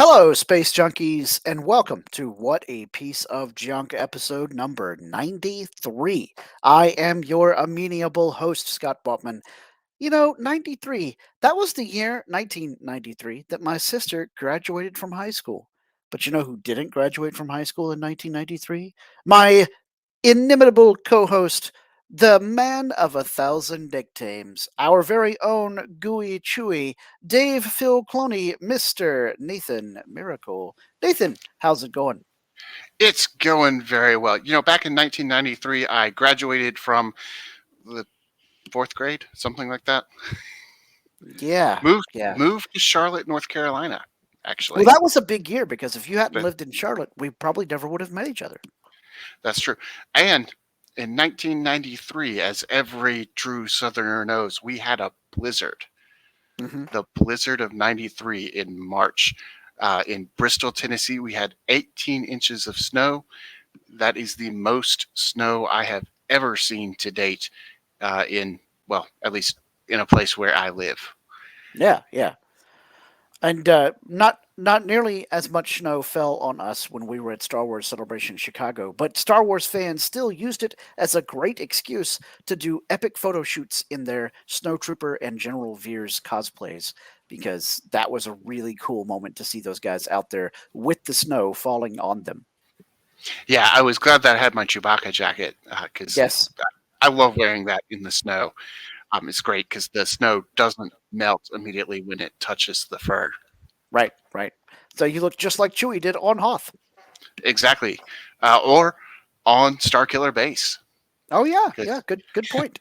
Hello, space junkies, and welcome to What a Piece of Junk episode number 93. I am your amenable host, Scott Botman. 93, that was the year 1993 that my sister graduated from high school. But you know who didn't graduate from high school in 1993? My inimitable co host, the man of a thousand nicknames, our very own gooey chewy Dave Phil Cloney, Mr. Nathan Miracle. Nathan, how's it going? It's going very well. Back in 1993, I graduated from the fourth grade, something like that. Yeah, Moved yeah. moved to Charlotte, North Carolina. Well, Actually, that was a big year because if you hadn't Th- lived in Charlotte, we probably never would have met each other. that's true. And in 1993, as every true Southerner knows, we had a blizzard. Hmm. The blizzard of '93 in March. In Bristol, Tennessee, we had 18 inches of snow. That is the most snow I have ever seen to date well, at least in a place where I live. Yeah, yeah. And not nearly as much snow fell on us when we were at Star Wars Celebration in Chicago, but Star Wars fans still used it as a great excuse to do epic photo shoots in their Snowtrooper and General Veers cosplays because that was a really cool moment to see those guys out there with the snow falling on them. Yeah, I was glad that I had my Chewbacca jacket because Yes, I love wearing that in the snow. It's great because the snow doesn't melt immediately when it touches the fur. right, right. So you look just like Chewie did on Hoth. Exactly. Or on Starkiller Base Oh yeah, because yeah. Good point.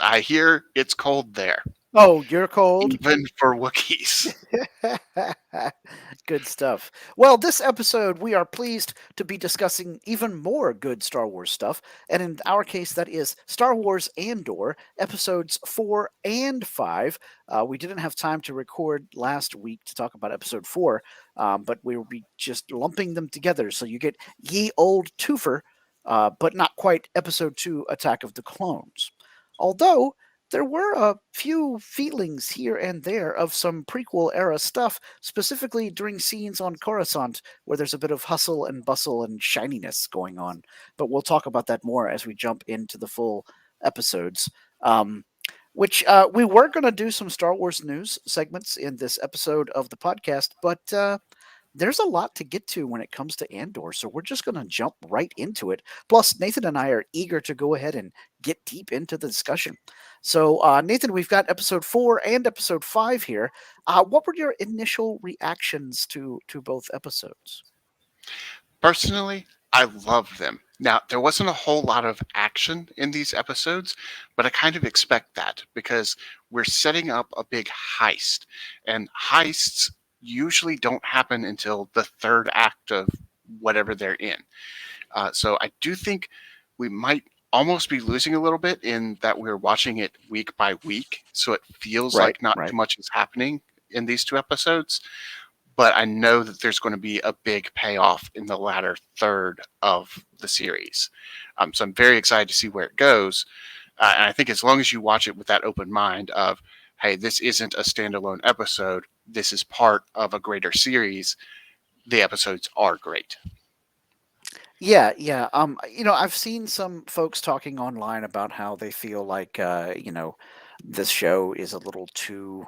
I hear it's cold there, Oh, you're cold. even for Wookiees. Good stuff. Well, this episode, we are pleased to be discussing even more good Star Wars stuff. And in our case, that is Star Wars Andor, episodes 4 and 5. We didn't have time to record last week to talk about episode 4, but we will be just lumping them together. So you get Ye Old Twofer, but not quite episode 2, Attack of the Clones. Although there were a few feelings here and there of some prequel era stuff, specifically during scenes on Coruscant where there's a bit of hustle and bustle and shininess going on. But we'll talk about that more as we jump into the full episodes. Which we were going to do some Star Wars news segments in this episode of the podcast, but there's a lot to get to when it comes to Andor, so we're just going to jump right into it. Plus, Nathan and I are eager to go ahead and get deep into the discussion. So, Nathan, we've got episode 4 and episode 5 here. What were your initial reactions to both episodes? Personally, I love them. Now, there wasn't a whole lot of action in these episodes, but I kind of expect that because we're setting up a big heist, and heists usually don't happen until the third act of whatever they're in. So I do think we might almost be losing a little bit in that we're watching it week by week, so it feels Right, like not right. too much is happening in these two episodes, but I know that there's going to be a big payoff in the latter third of the series. So I'm very excited to see where it goes. And I think as long as you watch it with that open mind of, hey, this isn't a standalone episode, this is part of a greater series, the episodes are great. Yeah, yeah. I've seen some folks talking online about how they feel like this show is a little too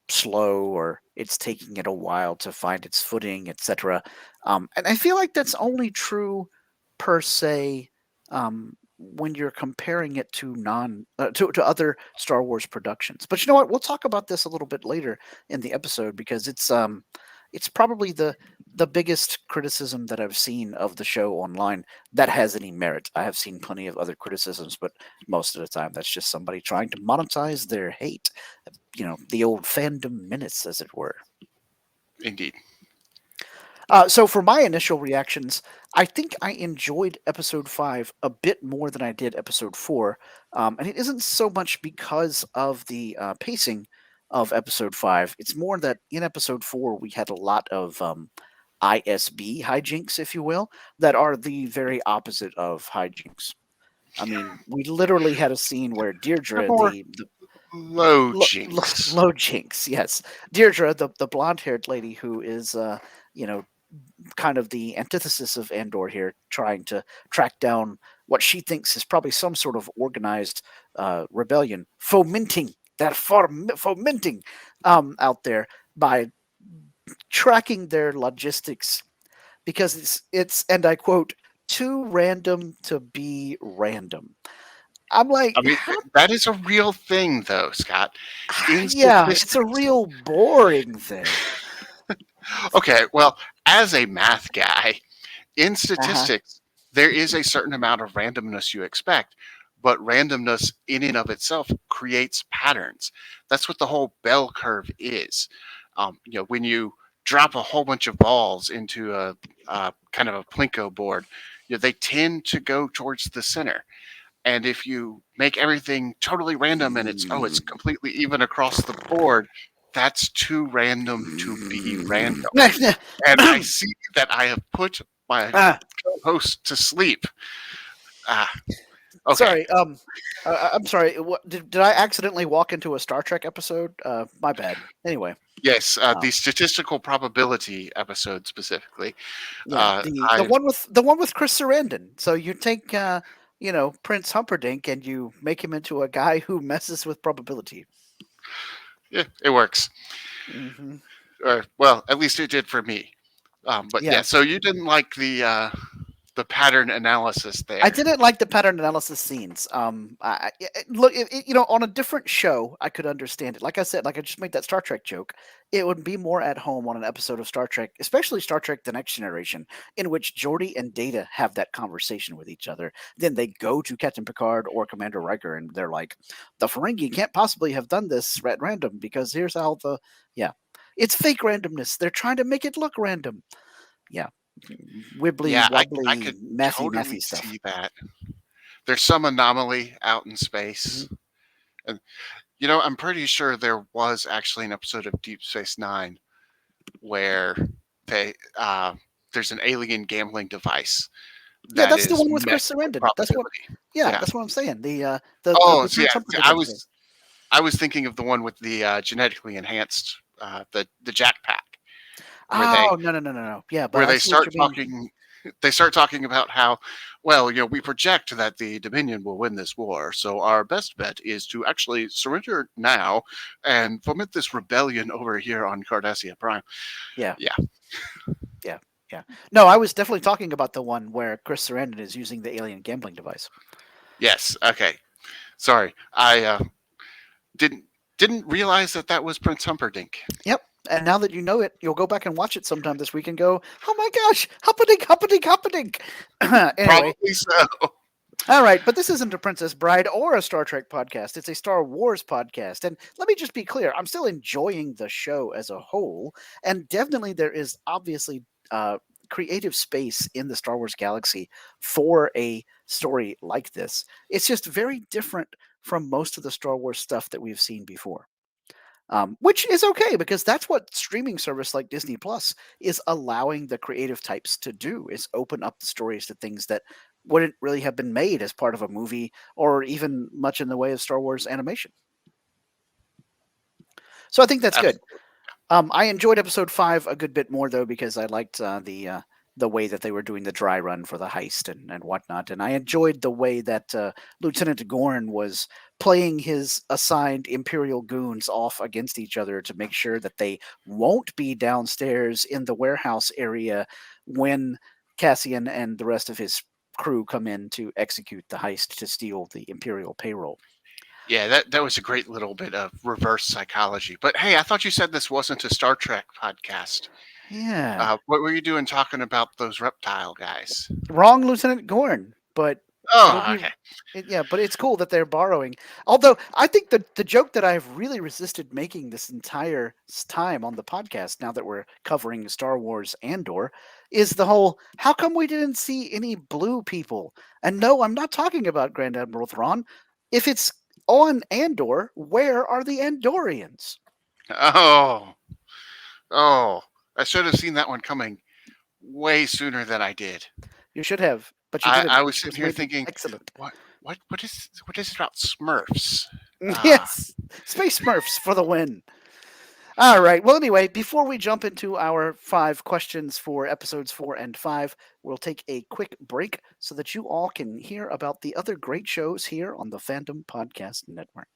slow or it's taking it a while to find its footing, etc. And I feel like that's only true per se when you're comparing it to to other Star Wars productions. But you know what? We'll talk about this a little bit later in the episode because it's probably the biggest criticism that I've seen of the show online that has any merit. I have seen plenty of other criticisms, but most of the time that's just somebody trying to monetize their hate. The old fandom minutes, as it were. Indeed. So for my initial reactions, I think I enjoyed episode 5 a bit more than I did episode 4. And it isn't so much because of the pacing of episode 5. It's more that in episode 4, we had a lot of ISB hijinks, if you will, that are the very opposite of hijinks. I mean, we literally had a scene where They're Deirdre, more, the Low jinx. Low Jinx, yes. Deirdre, the blonde haired lady who is, you know, kind of the antithesis of Andor here, trying to track down what she thinks is probably some sort of organized rebellion, fomenting out there by tracking their logistics because it's and I quote too random to be random. I'm like, I mean, how? that is a real thing, though, Scott. In Yeah, it's a statistics, real boring thing. okay, well, as a math guy, in Uh huh. statistics, there is a certain amount of randomness you expect, but randomness in and of itself creates patterns. That's what the whole bell curve is. When you drop a whole bunch of balls into a kind of a plinko board, they tend to go towards the center. And if you make everything totally random and it's completely even across the board, that's too random to be random. And I see that I have put my Ah, co-host to sleep. Ah, okay. sorry. I'm sorry. What, did I accidentally walk into a Star Trek episode? My bad. Anyway, Yes, um, the statistical probability episode specifically. yeah, the I one with Chris Sarandon. So you take Prince Humperdinck and you make him into a guy who messes with probability. Yeah, it works. Hmm. Or well, at least it did for me. But Yeah, yeah, so you didn't like the pattern analysis I there. didn't like the pattern analysis scenes. Look, on a different show, I could understand it. Like I said, like I just made that Star Trek joke. It would be more at home on an episode of Star Trek, especially Star Trek: The Next Generation, in which Geordi and Data have that conversation with each other. Then they go to Captain Picard or Commander Riker, and they're like, "The Ferengi can't possibly have done this at random because here's how the yeah, it's fake randomness. They're trying to make it look random." Yeah, wibbly Yeah, I wobbly, could mathy totally stuff. see that. There's some anomaly out in Mhm. space. And I'm pretty sure there was actually an episode of Deep Space Nine where they there's an alien gambling device Yeah, that that's the is one with Chris messing with Sarandon. probability. Yeah, Yeah. that's what I'm saying. Oh, The so yeah, Prince Humperdinck I episode. was I was thinking of the one with the genetically enhanced the Jack Pack where Oh, no, no, no, no, no. Yeah, but where I they see what start you mean. talking they start talking about how, well, we project that the Dominion will win this war, so our best bet is to actually surrender now and foment this rebellion over here on Cardassia Prime. Yeah, Yeah. yeah, yeah. No, I was definitely talking about the one where Chris Sarandon is using the alien gambling device. Yes. Okay. Sorry, I didn't didn't realize that that was Prince Humperdinck. Yep. And now that you know it, you'll go back and watch it sometime this week and go, "Oh my gosh, Humperdinck, Humperdinck, Humperdinck." Anyway, Probably so. all right, but this isn't a Princess Bride or a Star Trek podcast. It's a Star Wars podcast. And let me just be clear, I'm still enjoying the show as a whole. And definitely there is obviously creative space in the Star Wars galaxy for a story like this. It's just very different from most of the Star Wars stuff that we've seen before. Which is okay because that's what streaming service like Disney Plus is allowing the creative types to do is open up the stories to things that wouldn't really have been made as part of a movie or even much in the way of Star Wars animation. So I think that's good. Absolutely. I enjoyed episode 5 a good bit more though because I liked the way that they were doing the dry run for the heist and whatnot, and I enjoyed the way that Lieutenant Gorn was playing his assigned Imperial goons off against each other to make sure that they won't be downstairs in the warehouse area when Cassian and the rest of his crew come in to execute the heist to steal the Imperial payroll. Yeah, that was a great little bit of reverse psychology. But hey, I thought you said this wasn't a Star Trek podcast. Yeah, What were you doing talking about those reptile guys? wrong Lieutenant Gorn, but it'll Oh, be okay. yeah, but it's cool that they're borrowing. Although I think the joke that I've really resisted making this entire time on the podcast, now that we're covering Star Wars Andor, is the whole how come we didn't see any blue people? And no, I'm not talking about Grand Admiral Thrawn. If it's on Andor, where are the Andorians? Oh, oh, I should have seen that one coming way sooner than I did. You should have, but you I didn't, was which sitting was here maybe thinking, excellent. what is it about Smurfs? Ah, Yes, Space Smurfs for the win. All right. Well, anyway, before we jump into our 5 questions for episodes 4 and 5, we'll take a quick break so that you all can hear about the other great shows here on the Fandom Podcast Network.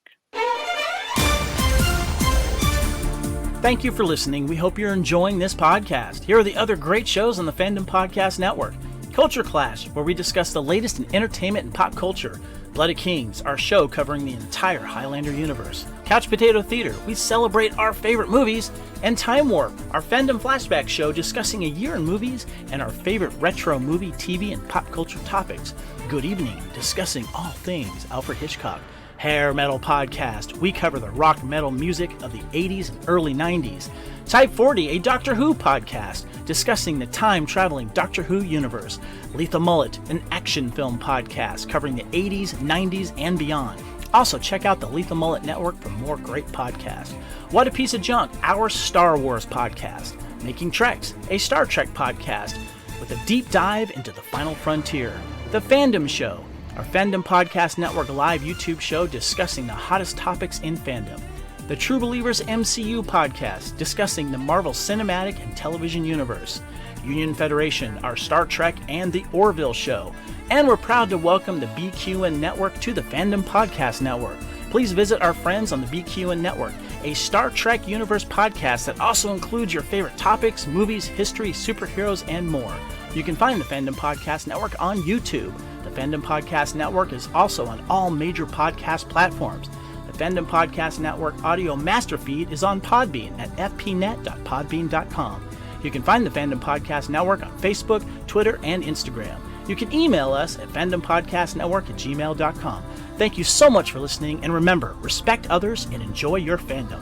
Thank you for listening. We hope you're enjoying this podcast. Here are the other great shows on the Fandom Podcast Network. Culture Clash, where we discuss the latest in entertainment and pop culture. Blood of Kings, our show covering the entire Highlander universe. Couch Potato Theater, we celebrate our favorite movies. And Time Warp, our fandom flashback show discussing a year in movies and our favorite retro movie, TV, and pop culture topics. Good Evening, discussing all things Alfred Hitchcock. Hair Metal Podcast, we cover the rock metal music of the 80s and early 90s. Type 40, a Doctor Who podcast, discussing the time-traveling Doctor Who universe. Lethal Mullet, an action film podcast covering the 80s, 90s, and beyond. Also, check out the Lethal Mullet Network for more great podcasts. What a Piece of Junk, our Star Wars podcast. Making Treks, a Star Trek podcast with a deep dive into the final frontier. The Fandom Show, our Fandom Podcast Network live YouTube show discussing the hottest topics in fandom. The True Believers MCU podcast discussing the Marvel Cinematic and Television Universe. Union Federation, our Star Trek and the Orville show. And we're proud to welcome the BQN Network to the Fandom Podcast Network. Please visit our friends on the BQN Network, a Star Trek Universe podcast that also includes your favorite topics, movies, history, superheroes, and more. You can find the Fandom Podcast Network on YouTube. The Fandom Podcast Network is also on all major podcast platforms. The Fandom Podcast Network audio master feed is on Podbean at fpnet.podbean.com. You can find the Fandom Podcast Network on Facebook, Twitter, and Instagram. You can email us at fandompodcastnetwork@gmail.com. Thank you so much for listening, and remember, respect others and enjoy your fandom.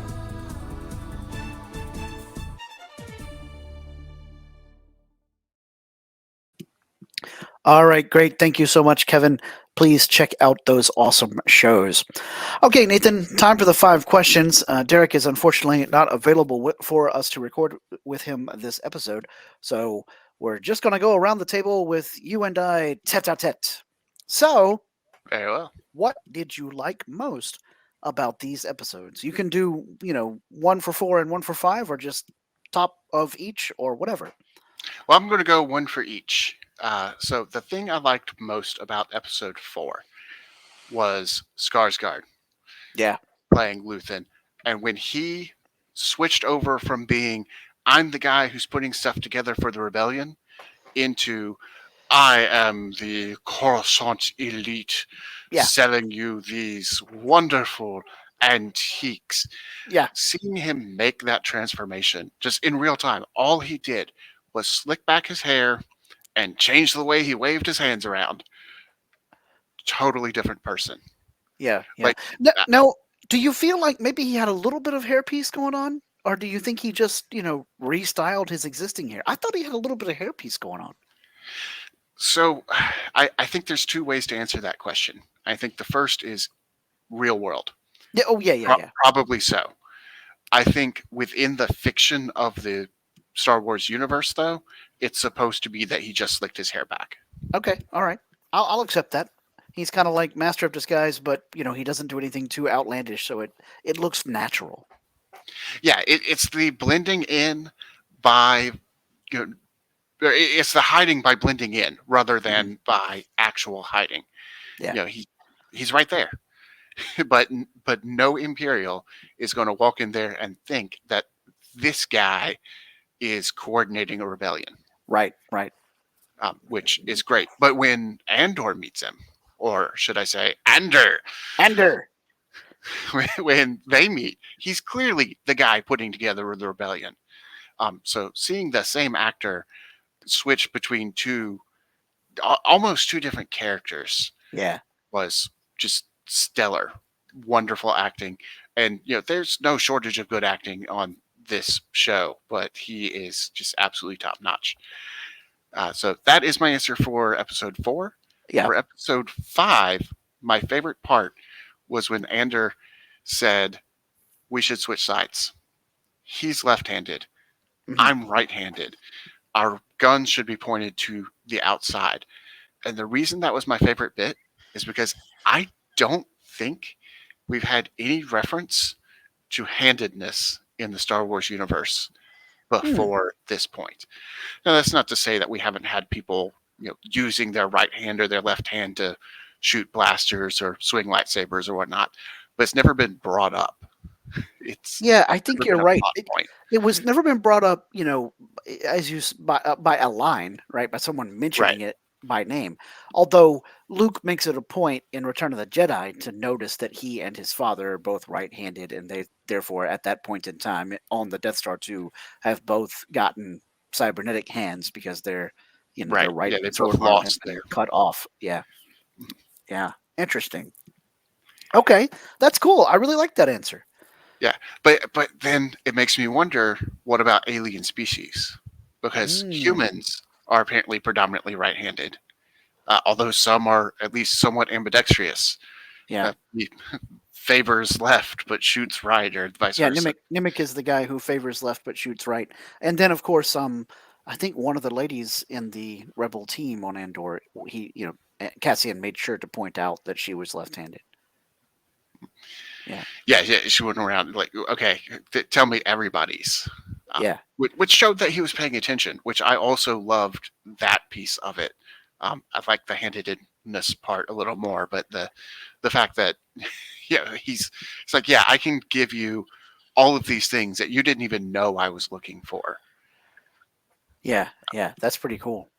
All right, great. Thank you so much, Kevin. Please check out those awesome shows. Okay, Nathan, time for the 5 questions. Derek is unfortunately not available for us to record with him this episode, so we're just going to go around the table with you and I tete-a-tete. So, very well. what did you like most about these episodes? You can do, 1 for 4 and 1 for 5, or just top of each, or whatever. Well, I'm going to go one for each. So the thing I liked most about episode 4 was Skarsgård Yeah. playing Luthen. And when he switched over from being, I'm the guy who's putting stuff together for the rebellion, into, I am the Coruscant elite Yeah. selling you these wonderful antiques. Yeah. Seeing him make that transformation just in real time, all he did was slick back his hair and change the way he waved his hands around. Totally different person. Yeah. Like, Now, do you feel like maybe he had a little bit of hairpiece going on? Or do you think he just, restyled his existing hair? I thought he had a little bit of hairpiece going on. so I think there's two ways to answer that question. I think the first is real world. Yeah. Oh, yeah. Probably so. I think within the fiction of the Star Wars universe, though, it's supposed to be that he just slicked his hair back. Okay. All right. I'll accept that. He's kind of like Master of Disguise, but, he doesn't do anything too outlandish, so it looks natural. Yeah, it's the blending in by, it's the hiding by blending in rather than by actual hiding. Yeah. He's right there. but no Imperial is going to walk in there and think that this guy is coordinating a rebellion. Right. Which is great. But when Andor meets him, or should I say Andor, when they meet, he's clearly the guy putting together the rebellion. So seeing the same actor switch between almost two different characters, was just stellar, wonderful acting. And there's no shortage of good acting on this show, but he is just absolutely top notch. So that is my answer for episode 4. Yeah. For episode 5, my favorite part was when Andor said, we should switch sides. He's left-handed. Mhm. I'm right-handed. Our guns should be pointed to the outside. And the reason that was my favorite bit is because I don't think we've had any reference to handedness in the Star Wars universe before this point. Now, that's not to say that we haven't had people, using their right hand or their left hand to shoot blasters or swing lightsabers or whatnot, but it's never been brought up. It's Yeah, I think never you're been a right. plot point. It was never been brought up, as by a line, right? By someone Right. mentioning it by name. Although Luke makes it a point in Return of the Jedi to notice that he and his father are both right-handed, and they therefore, at that point in time on the Death Star 2, have both gotten cybernetic hands because their Right. right Yeah, they sword both arm has lost been there. cut off. Yeah, yeah, interesting. Okay, that's cool. I really like that answer. Yeah, but then it makes me wonder, what about alien species? Because Mm, humans are apparently predominantly right-handed, although some are at least somewhat ambidextrous. yeah. He favors left but shoots right, or vice Yeah, versa. Nimic is the guy who favors left but shoots right. And then of course I think one of the ladies in the rebel team on Andor, Cassian made sure to point out that she was left-handed. Yeah. Yeah, yeah, she went around like, okay, tell me everybody's, Yeah. which showed that he was paying attention, which I also loved that piece of it. I like the handedness part a little more, but the fact that yeah, it's like, yeah, I can give you all of these things that you didn't even know I was looking for. Yeah. Yeah, that's pretty cool.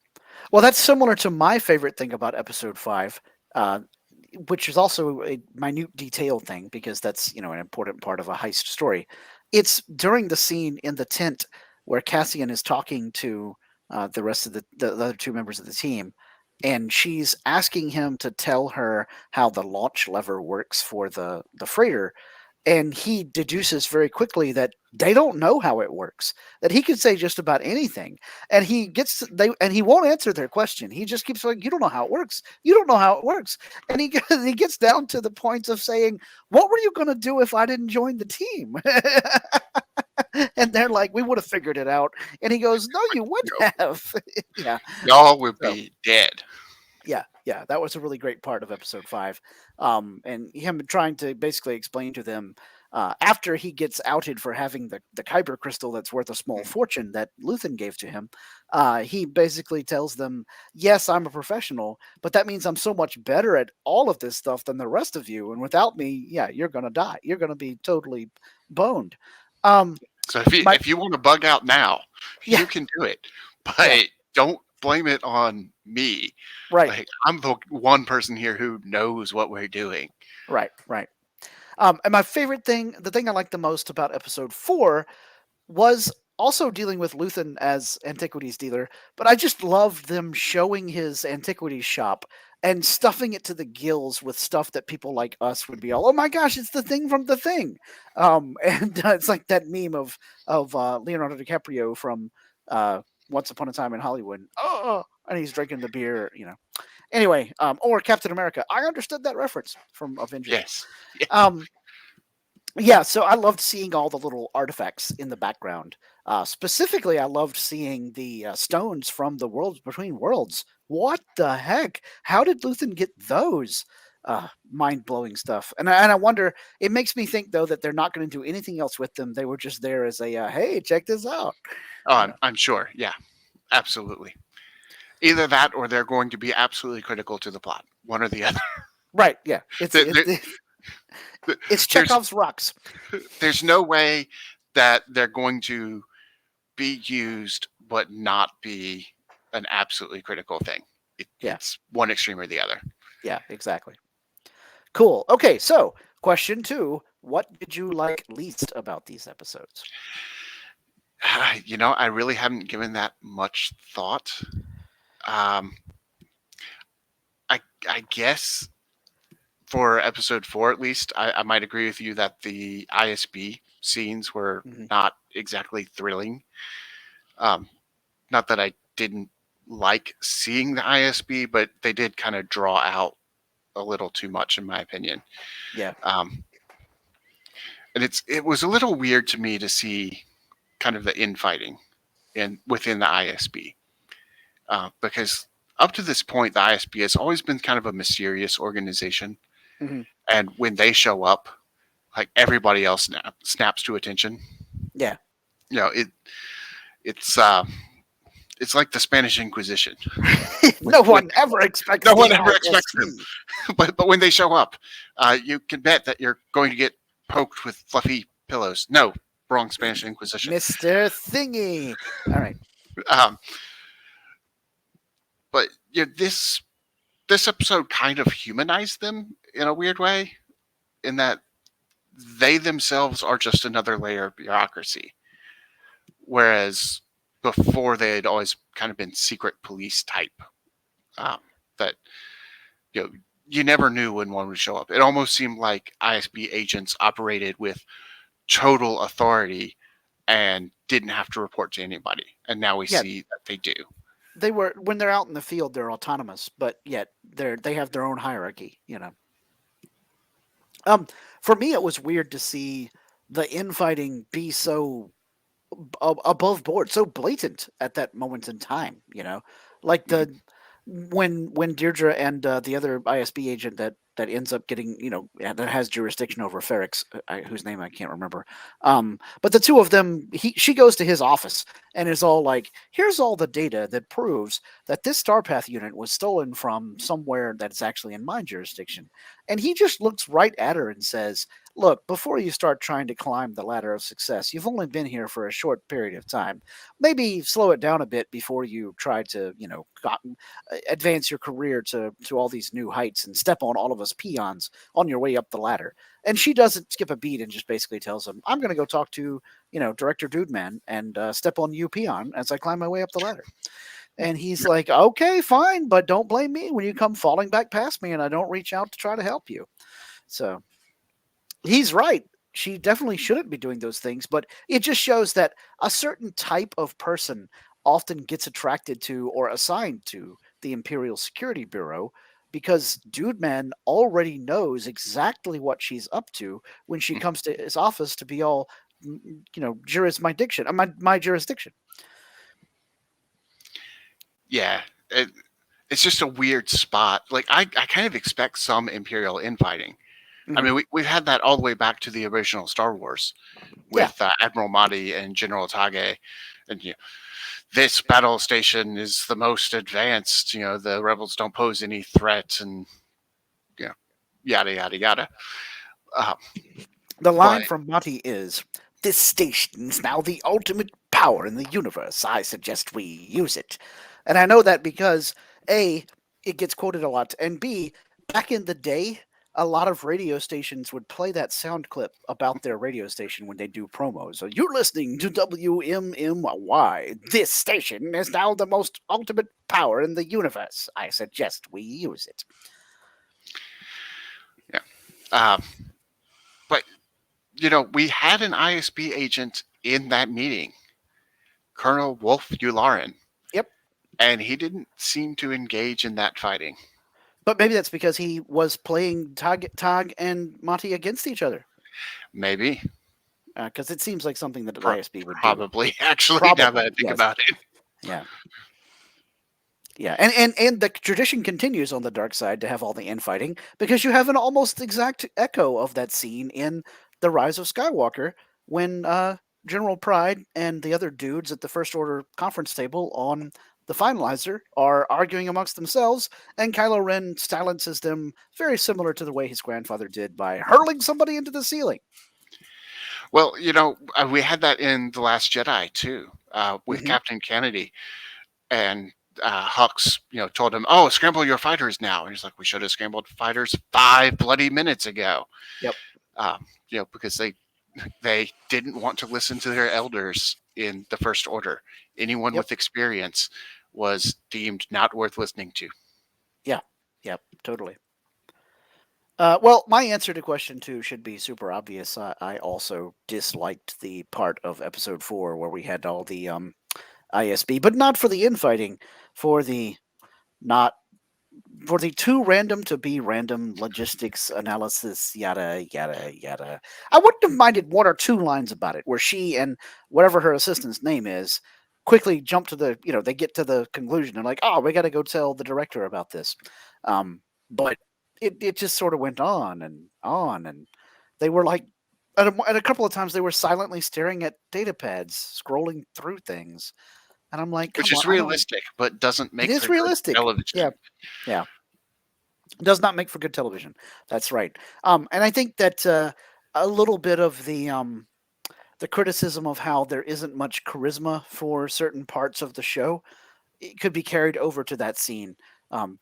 Well, that's similar to my favorite thing about episode 5, uh, which is also a minute detail thing because that's, an important part of a heist story. It's during the scene in the tent where Cassian is talking to the rest of the other two members of the team, and she's asking him to tell her how the launch lever works for the freighter, and he deduces very quickly that they don't know how it works, that he could say just about anything, and he won't answer their question. He just keeps like, you don't know how it works, you don't know how it works. And he gets down to the point of saying, what were you going to do if I didn't join the team? And they're like, we would have figured it out. And he goes, no, you would You have. Yeah. Y'all would So be dead. yeah, that was a really great part of episode 5, and him trying to basically explain to them, after he gets outed for having the kyber crystal that's worth a small fortune that Luthen gave to him. He basically tells them, yes, I'm a professional, but that means I'm so much better at all of this stuff than the rest of you, and without me, yeah, you're gonna die, you're gonna be totally boned. um So my if you want to bug out now, Yeah, you can do it, yeah, but don't blame it on me. right, Like, I'm the one person here who knows what we're doing. right. And my favorite thing, the thing I like the most about episode 4, was also dealing with Luthen as antiquities dealer, but I just loved them showing his antiquities shop and stuffing it to the gills with stuff that people like us would be all, oh my gosh, it's the thing from the thing. And it's like that meme of Leonardo DiCaprio from Once Upon a Time in Hollywood. Oh, and he's drinking the beer, Anyway, or Captain America. I understood that reference from Avengers. Yes. Yeah. Um, yeah, so I loved seeing all the little artifacts in the background. Specifically, I loved seeing the stones from the Worlds Between Worlds. What the heck? How did Luthen get those? Mind blowing stuff. And I wonder. It makes me think though that they're not going to do anything else with them. They were just there as a hey, check this out. Oh, Uh, I'm sure. Yeah, absolutely. Either that or they're going to be absolutely critical to the plot. One or the other. right? Yeah, it's There- it's, it's there's Chekhov's rocks. there's no way that they're going to be used but not be an absolutely critical thing. Yeah, It's one extreme or the other. yeah, exactly. Cool. Okay, so question 2: what did you like least about these episodes? I really haven't given that much thought. Um, I guess for episode 4, at least, I might agree with you that the ISB scenes were Mhm. not exactly thrilling. Not that I didn't like seeing the ISB, but they did kind of draw out a little too much, in my opinion. Yeah. And it was a little weird to me to see kind of the infighting within the ISB, because up to this point, the ISB has always been kind of a mysterious organization. Mhm. And when they show up, like everybody else snaps to attention. Yeah. You know, it's like the Spanish Inquisition. No When one ever expects no the one ever expects them, ISB. but when they show up, you can bet that you're going to get poked with fluffy pillows. No, wrong Spanish Inquisition. Mr. Thingy. All right. Um, but this episode kind of humanized them in a weird way, in that they themselves are just another layer of bureaucracy, whereas before they had always kind of been secret police type. Um, that you know, you never knew when one would show up. It almost seemed like ISB agents operated with total authority and didn't have to report to anybody. And now we Yeah. see that they do. They were, when they're out in the field, they're autonomous, but yet they have their own hierarchy, you know. For me, it was weird to see the infighting be so above board, so blatant at that moment in time. You know, like when Deirdre and the other ISB agent that ends up getting, you know, that has jurisdiction over Ferrex, whose name I can't remember. But the two of them, she goes to his office and is all like, "Here's all the data that proves that this Starpath unit was stolen from somewhere that's actually in my jurisdiction." And he just looks right at her and says, "Look, before you start trying to climb the ladder of success, you've only been here for a short period of time. Maybe slow it down a bit before you try to, you know, advance your career to all these new heights and step on all of us peons on your way up the ladder." And she doesn't skip a beat and just basically tells him, "I'm going to go talk to, you know, Director Dudeman and step on you peon as I climb my way up the ladder." And he's like, "Okay, fine, but don't blame me when you come falling back past me and I don't reach out to try to help you." So he's right. She definitely shouldn't be doing those things, but it just shows that a certain type of person often gets attracted to or assigned to the Imperial Security Bureau because Dude Man already knows exactly what she's up to when she comes to his office to be all, you know, jurisdiction, my jurisdiction. Yeah, it's just a weird spot. Like I kind of expect some Imperial infighting. I mean, we've had that all the way back to the original Star Wars with Admiral Mahdi and General Tage, and you know, this battle station is the most advanced. You know, the rebels don't pose any threat, and you know, yada yada yada. The line But from Monty is, "This station's now the ultimate power in the universe. I suggest we use it." And I know that because A, it gets quoted a lot, and B, back in the day, a lot of radio stations would play that sound clip about their radio station when they do promos. So, "You're listening to WMMY. This station is now the most ultimate power in the universe. I suggest we use it." yeah, but you know, we had an ISB agent in that meeting, Colonel Wolf Yularen. Yep. And he didn't seem to engage in that fighting. But maybe that's because he was playing Tag and Monty against each other. Maybe. Because it seems like something that an ISB would probably, do. actually, Probably, now that I think yes. about it. Yeah. Yeah, and the tradition continues on the dark side to have all the infighting because you have an almost exact echo of that scene in The Rise of Skywalker when General Pride and the other dudes at the First Order conference table on the Finalizer are arguing amongst themselves, and Kylo Ren silences them very similar to the way his grandfather did by hurling somebody into the ceiling. Well, you know, we had that in The Last Jedi, too, with Captain Kennedy. And Hux, you know, told him, "Oh, scramble your fighters now." And he's like, "We should have scrambled fighters 5 bloody minutes ago." Yep. You know, because they didn't want to listen to their elders in the First Order. Anyone with experience was deemed not worth listening to. Yeah. Yep. Totally. Well, my answer to question 2 should be super obvious. I also disliked the part of episode 4 where we had all the ISB, but not for the infighting, for the not for the too random to be random logistics analysis, yada yada yada. I wouldn't have minded 1 or 2 lines about it, where she and whatever her assistant's name is quickly jump to the, they get to the conclusion and like, "Oh, we got to go tell the director about this." But it just sort of went on and on, and they were like, at a couple of times they were silently staring at data pads, scrolling through things, and I'm like, Which come on, is I don't. realistic, but doesn't It make is for good realistic. Yeah, television. yeah. Does not make for good television. That's right. And I think that a little bit of the criticism of how there isn't much charisma for certain parts of the show, it could be carried over to that scene. Um,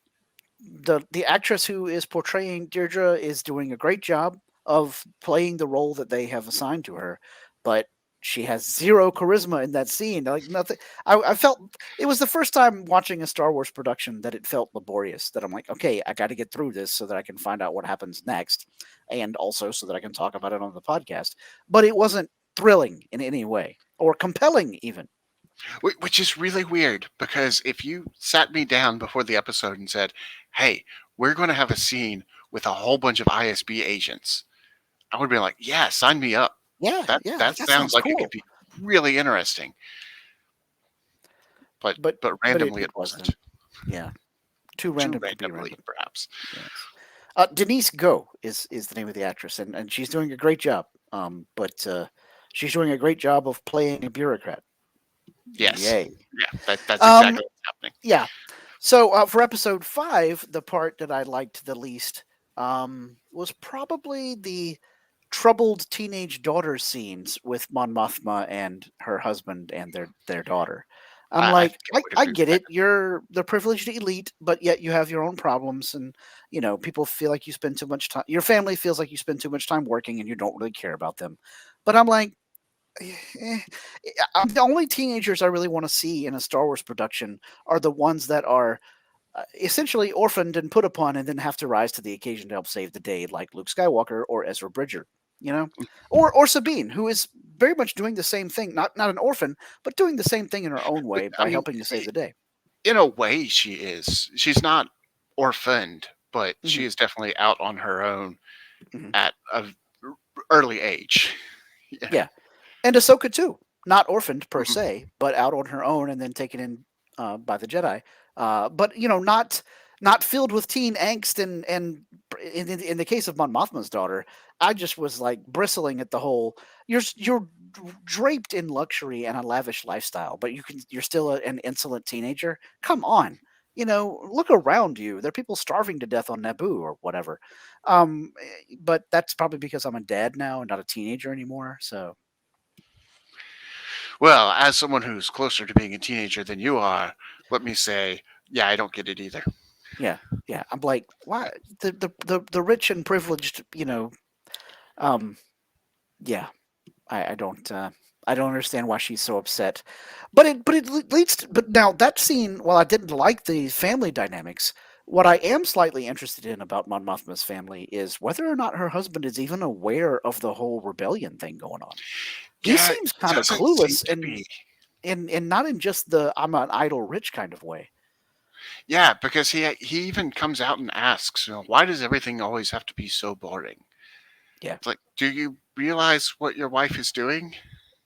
the actress who is portraying Deirdre is doing a great job of playing the role that they have assigned to her, but she has zero charisma in that scene. Like nothing. I felt it was the first time watching a Star Wars production that it felt laborious. That I'm like, okay, I got to get through this so that I can find out what happens next, and also so that I can talk about it on the podcast. But it wasn't thrilling in any way or compelling even. Which is really weird because if you sat me down before the episode and said, "Hey, we're going to have a scene with a whole bunch of ISB agents," I would be like, "Yeah, sign me up. Yeah, That yeah, that that sounds sounds like it could cool. be really interesting." But But but but randomly it it wasn't. wasn't. Yeah, too Too random to be randomly, random. perhaps. Yes. Denise Go is the name of the actress, and she's doing a great job. But she's doing a great job of playing a bureaucrat. Yes. Yay. Yeah, that's Um, exactly what's happening. yeah. So for episode 5, the part that I liked the least was probably the troubled teenage daughter scenes with Mon Mothma and her husband and their daughter. I'm I like, think I would I agree with get that. it. You're the privileged elite, but yet you have your own problems, and people feel like you spend too much time. Your family feels like you spend too much time working, and you don't really care about them. But I'm like, eh, the only teenagers I really want to see in a Star Wars production are the ones that are essentially orphaned and put upon and then have to rise to the occasion to help save the day, like Luke Skywalker or Ezra Bridger, or Sabine, who is very much doing the same thing, not an orphan, but doing the same thing in her own way I by mean, helping to save the day. in a way, she is. She's not orphaned, but she Hmm. is definitely out on her own Hmm. at a early age. Yeah. Yeah, and Ahsoka too, not orphaned per Mhm. se, but out on her own and then taken in by the Jedi. But not filled with teen angst and in the case of Mon Mothma's daughter, I just was like bristling at the whole. You're draped in luxury and a lavish lifestyle, but you're still an insolent teenager. Come on. Look around you. There are people starving to death on Naboo or whatever. But that's probably because I'm a dad now and not a teenager anymore. So Well, as someone who's closer to being a teenager than you are, let me say, yeah, I don't get it either. yeah, yeah. I'm like, why the rich and privileged, um, yeah. I don't understand why she's so upset. But it leads to, but now that scene, while I didn't like the family dynamics, what I am slightly interested in about Mon Mothma's family is whether or not her husband is even aware of the whole rebellion thing going on. He Yeah, seems it kind of doesn't seem clueless to and be. and not in just the I'm an idle rich kind of way. Yeah, because he even comes out and asks, why does everything always have to be so boring? Yeah. It's like, do you realize what your wife is doing?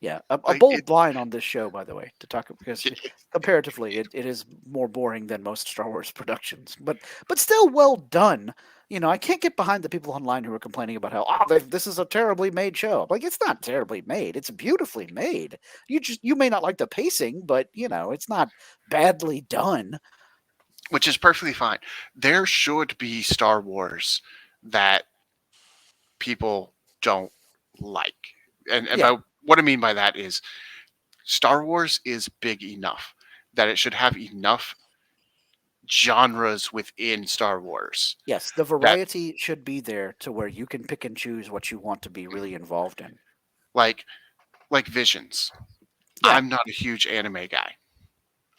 Yeah, a Like bold it. line on this show, by the way, to talk because comparatively, it is more boring than most Star Wars productions, but still well done. I can't get behind the people online who are complaining about how this is a terribly made show. Like it's not terribly made; it's beautifully made. You may not like the pacing, but it's not badly done. Which is perfectly fine. There should be Star Wars that people don't like. And Yeah. by what I mean by that is Star Wars is big enough that it should have enough genres within Star Wars Yes, the that variety should be there to where you can pick and choose what you want to be really involved in. like Visions. Yeah. I'm not a huge anime guy.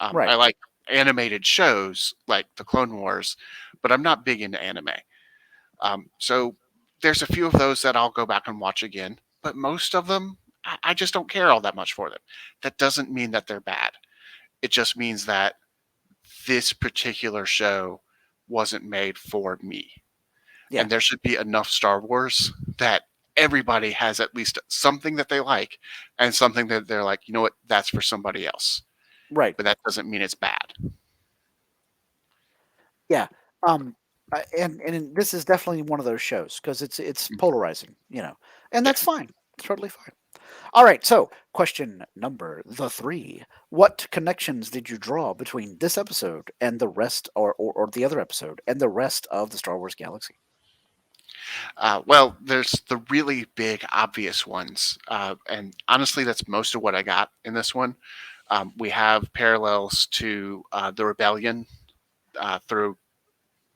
I Right. like animated shows like the Clone Wars, but I'm not big into anime. So there's a few of those that I'll go back and watch again, but most of them, I just don't care all that much for them. That doesn't mean that they're bad. It just means that this particular show wasn't made for me. Yeah. And there should be enough Star Wars that everybody has at least something that they like and something that they're like, you know what, that's for somebody else. Right. But that doesn't mean it's bad. Yeah. Um and this is definitely one of those shows because it's Mm. polarizing, and Yeah. that's fine. It's totally fine. All right, so question number the three: what connections did you draw between this episode and the rest, or the other episode and the rest of the Star Wars galaxy? Well, there's the really big, obvious ones. And honestly, that's most of what I got in this one. We have parallels to the rebellion through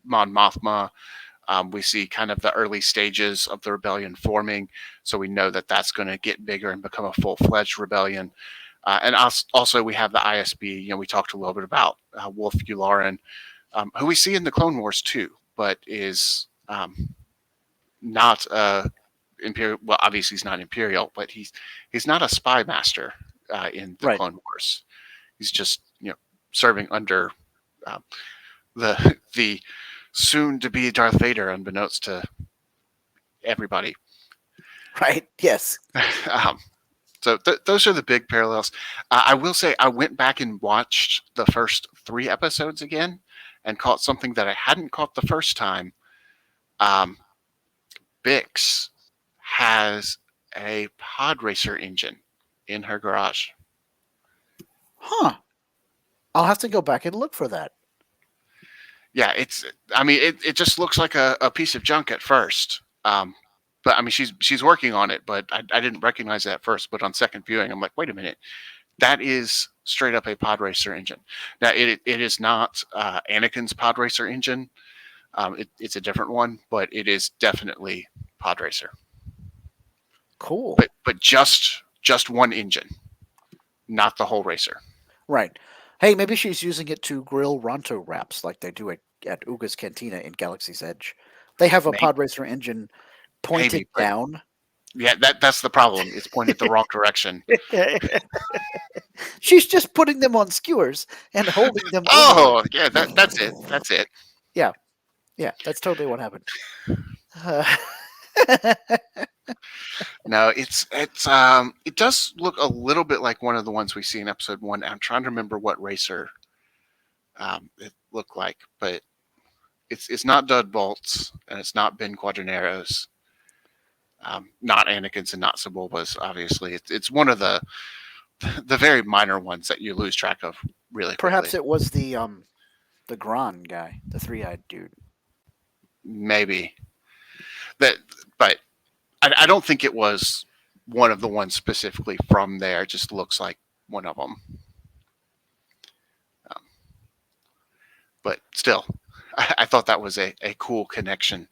Mon Mothma. We see kind of the early stages of the rebellion forming, so we know that that's going to get bigger and become a full-fledged rebellion. And also, we have the ISB. We talked a little bit about Wolf Yularen, who we see in the Clone Wars too, but is not Imperial. Well, obviously he's not Imperial, but he's not a spy master in the Right. Clone Wars. He's just serving under uh, the soon to be Darth Vader, unbeknownst to everybody. Right. Yes. um, so those are the big parallels. I will say I went back and watched the first 3 episodes again and caught something that I hadn't caught the first time. Um, Bix has a pod racer engine in her garage. Huh. I'll have to go back and look for that. Yeah, it just looks like a piece of junk at first. But I mean, she's working on it, but I didn't recognize that at first. But on second viewing, I'm like, wait a minute, that is straight up a pod racer engine. Now, it is not Anakin's pod racer engine. It's a different one, but it is definitely pod racer. Cool. But just one engine, not the whole racer. Right. Hey, maybe she's using it to grill Ronto wraps like they do at Uga's Cantina in Galaxy's Edge. They have a Maybe, pod racer engine pointed maybe, but down. yeah, that's the problem. It's pointed the wrong direction. She's just putting them on skewers and holding them over. Oh, yeah, that's it. That's it. Yeah, that's totally what happened. No, it does look a little bit like one of the ones we see in episode 1. I'm trying to remember what racer it looked like, but it's not Dud Bolts and it's not Ben Quadraneros, not Anakin's and not Sebulba's. Obviously, it's one of the very minor ones that you lose track of really quickly. Perhaps it was the Gran guy, the 3-eyed dude. Maybe that, but I don't think it was one of the ones specifically from there. It just looks like one of them. But still, I thought that was a cool connection.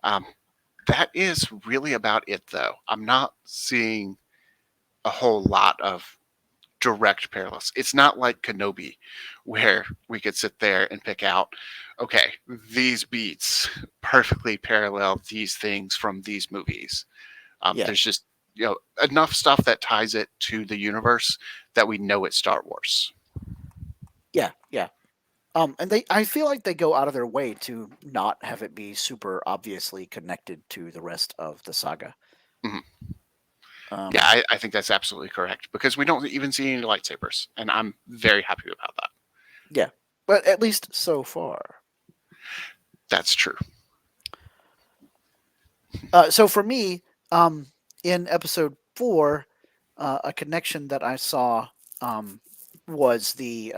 That is really about it, though. I'm not seeing a whole lot of direct parallels. It's not like Kenobi, where we could sit there and pick out, okay, these beats perfectly parallel these things from these movies. Yeah. There's just enough stuff that ties it to the universe that we know it's Star Wars. Yeah. And I feel like they go out of their way to not have it be super obviously connected to the rest of the saga. Mhm. Yeah, I think that's absolutely correct because we don't even see any lightsabers, and I'm very happy about that. Yeah, but at least so far. That's true. So for me, in episode 4, a connection that I saw was the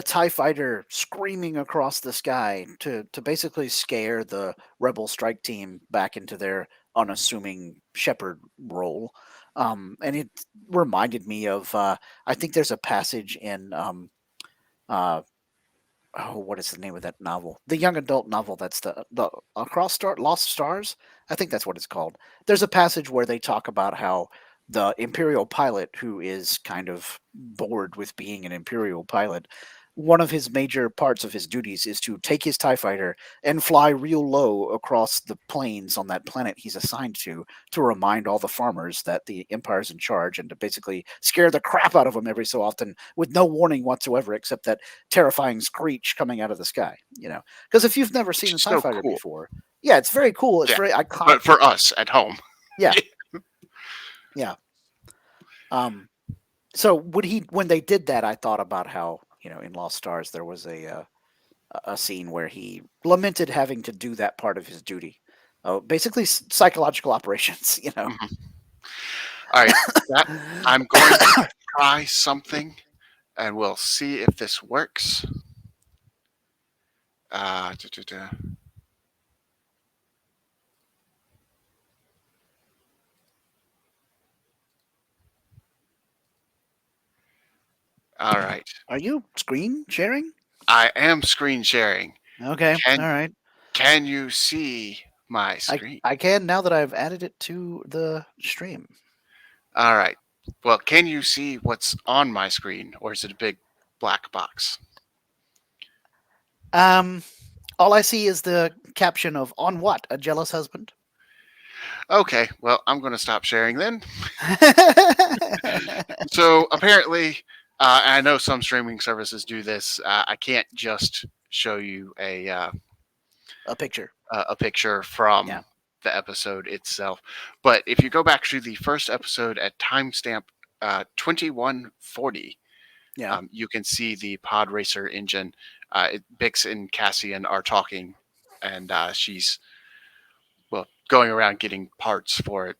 TIE fighter screaming across the sky to basically scare the Rebel strike team back into their unassuming shepherd role. And it reminded me of, I think there's a passage in, what is the name of that novel? The young adult novel that's the Lost Stars? I think that's what it's called. There's a passage where they talk about how the Imperial pilot, who is kind of bored with being an Imperial pilot, one of his major parts of his duties is to take his TIE fighter and fly real low across the plains on that planet he's assigned to remind all the farmers that the Empire's in charge and to basically scare the crap out of them every so often with no warning whatsoever except that terrifying screech coming out of the sky. Because if you've never seen a TIE fighter cool. before, yeah, it's very cool. It's very iconic. But for us at home. Yeah. Yeah. So when they did that, I thought about how in Lost Stars there was a a scene where he lamented having to do that part of his duty. Oh, basically psychological operations, you know. Mhm. All right, that I'm going to try something, and we'll see if this works. Uh, duh, duh, duh. All right, Are you screen sharing? I am screen sharing. Okay, all Can right. can you see my I screen? I can now that I've added it to the stream. All right. Well, can you see what's on my screen, or is it a big black box? Um, all I see is the caption of "On what? A jealous husband." Okay, well, I'm going to stop sharing then. So apparently, I know some streaming services do this. I can't just show you A picture. a picture Yeah, from the episode itself, but if you go back to the first episode at timestamp 2140, yeah. you can see the pod racer engine. Bix and Cassian are talking, and she's going around getting parts for it.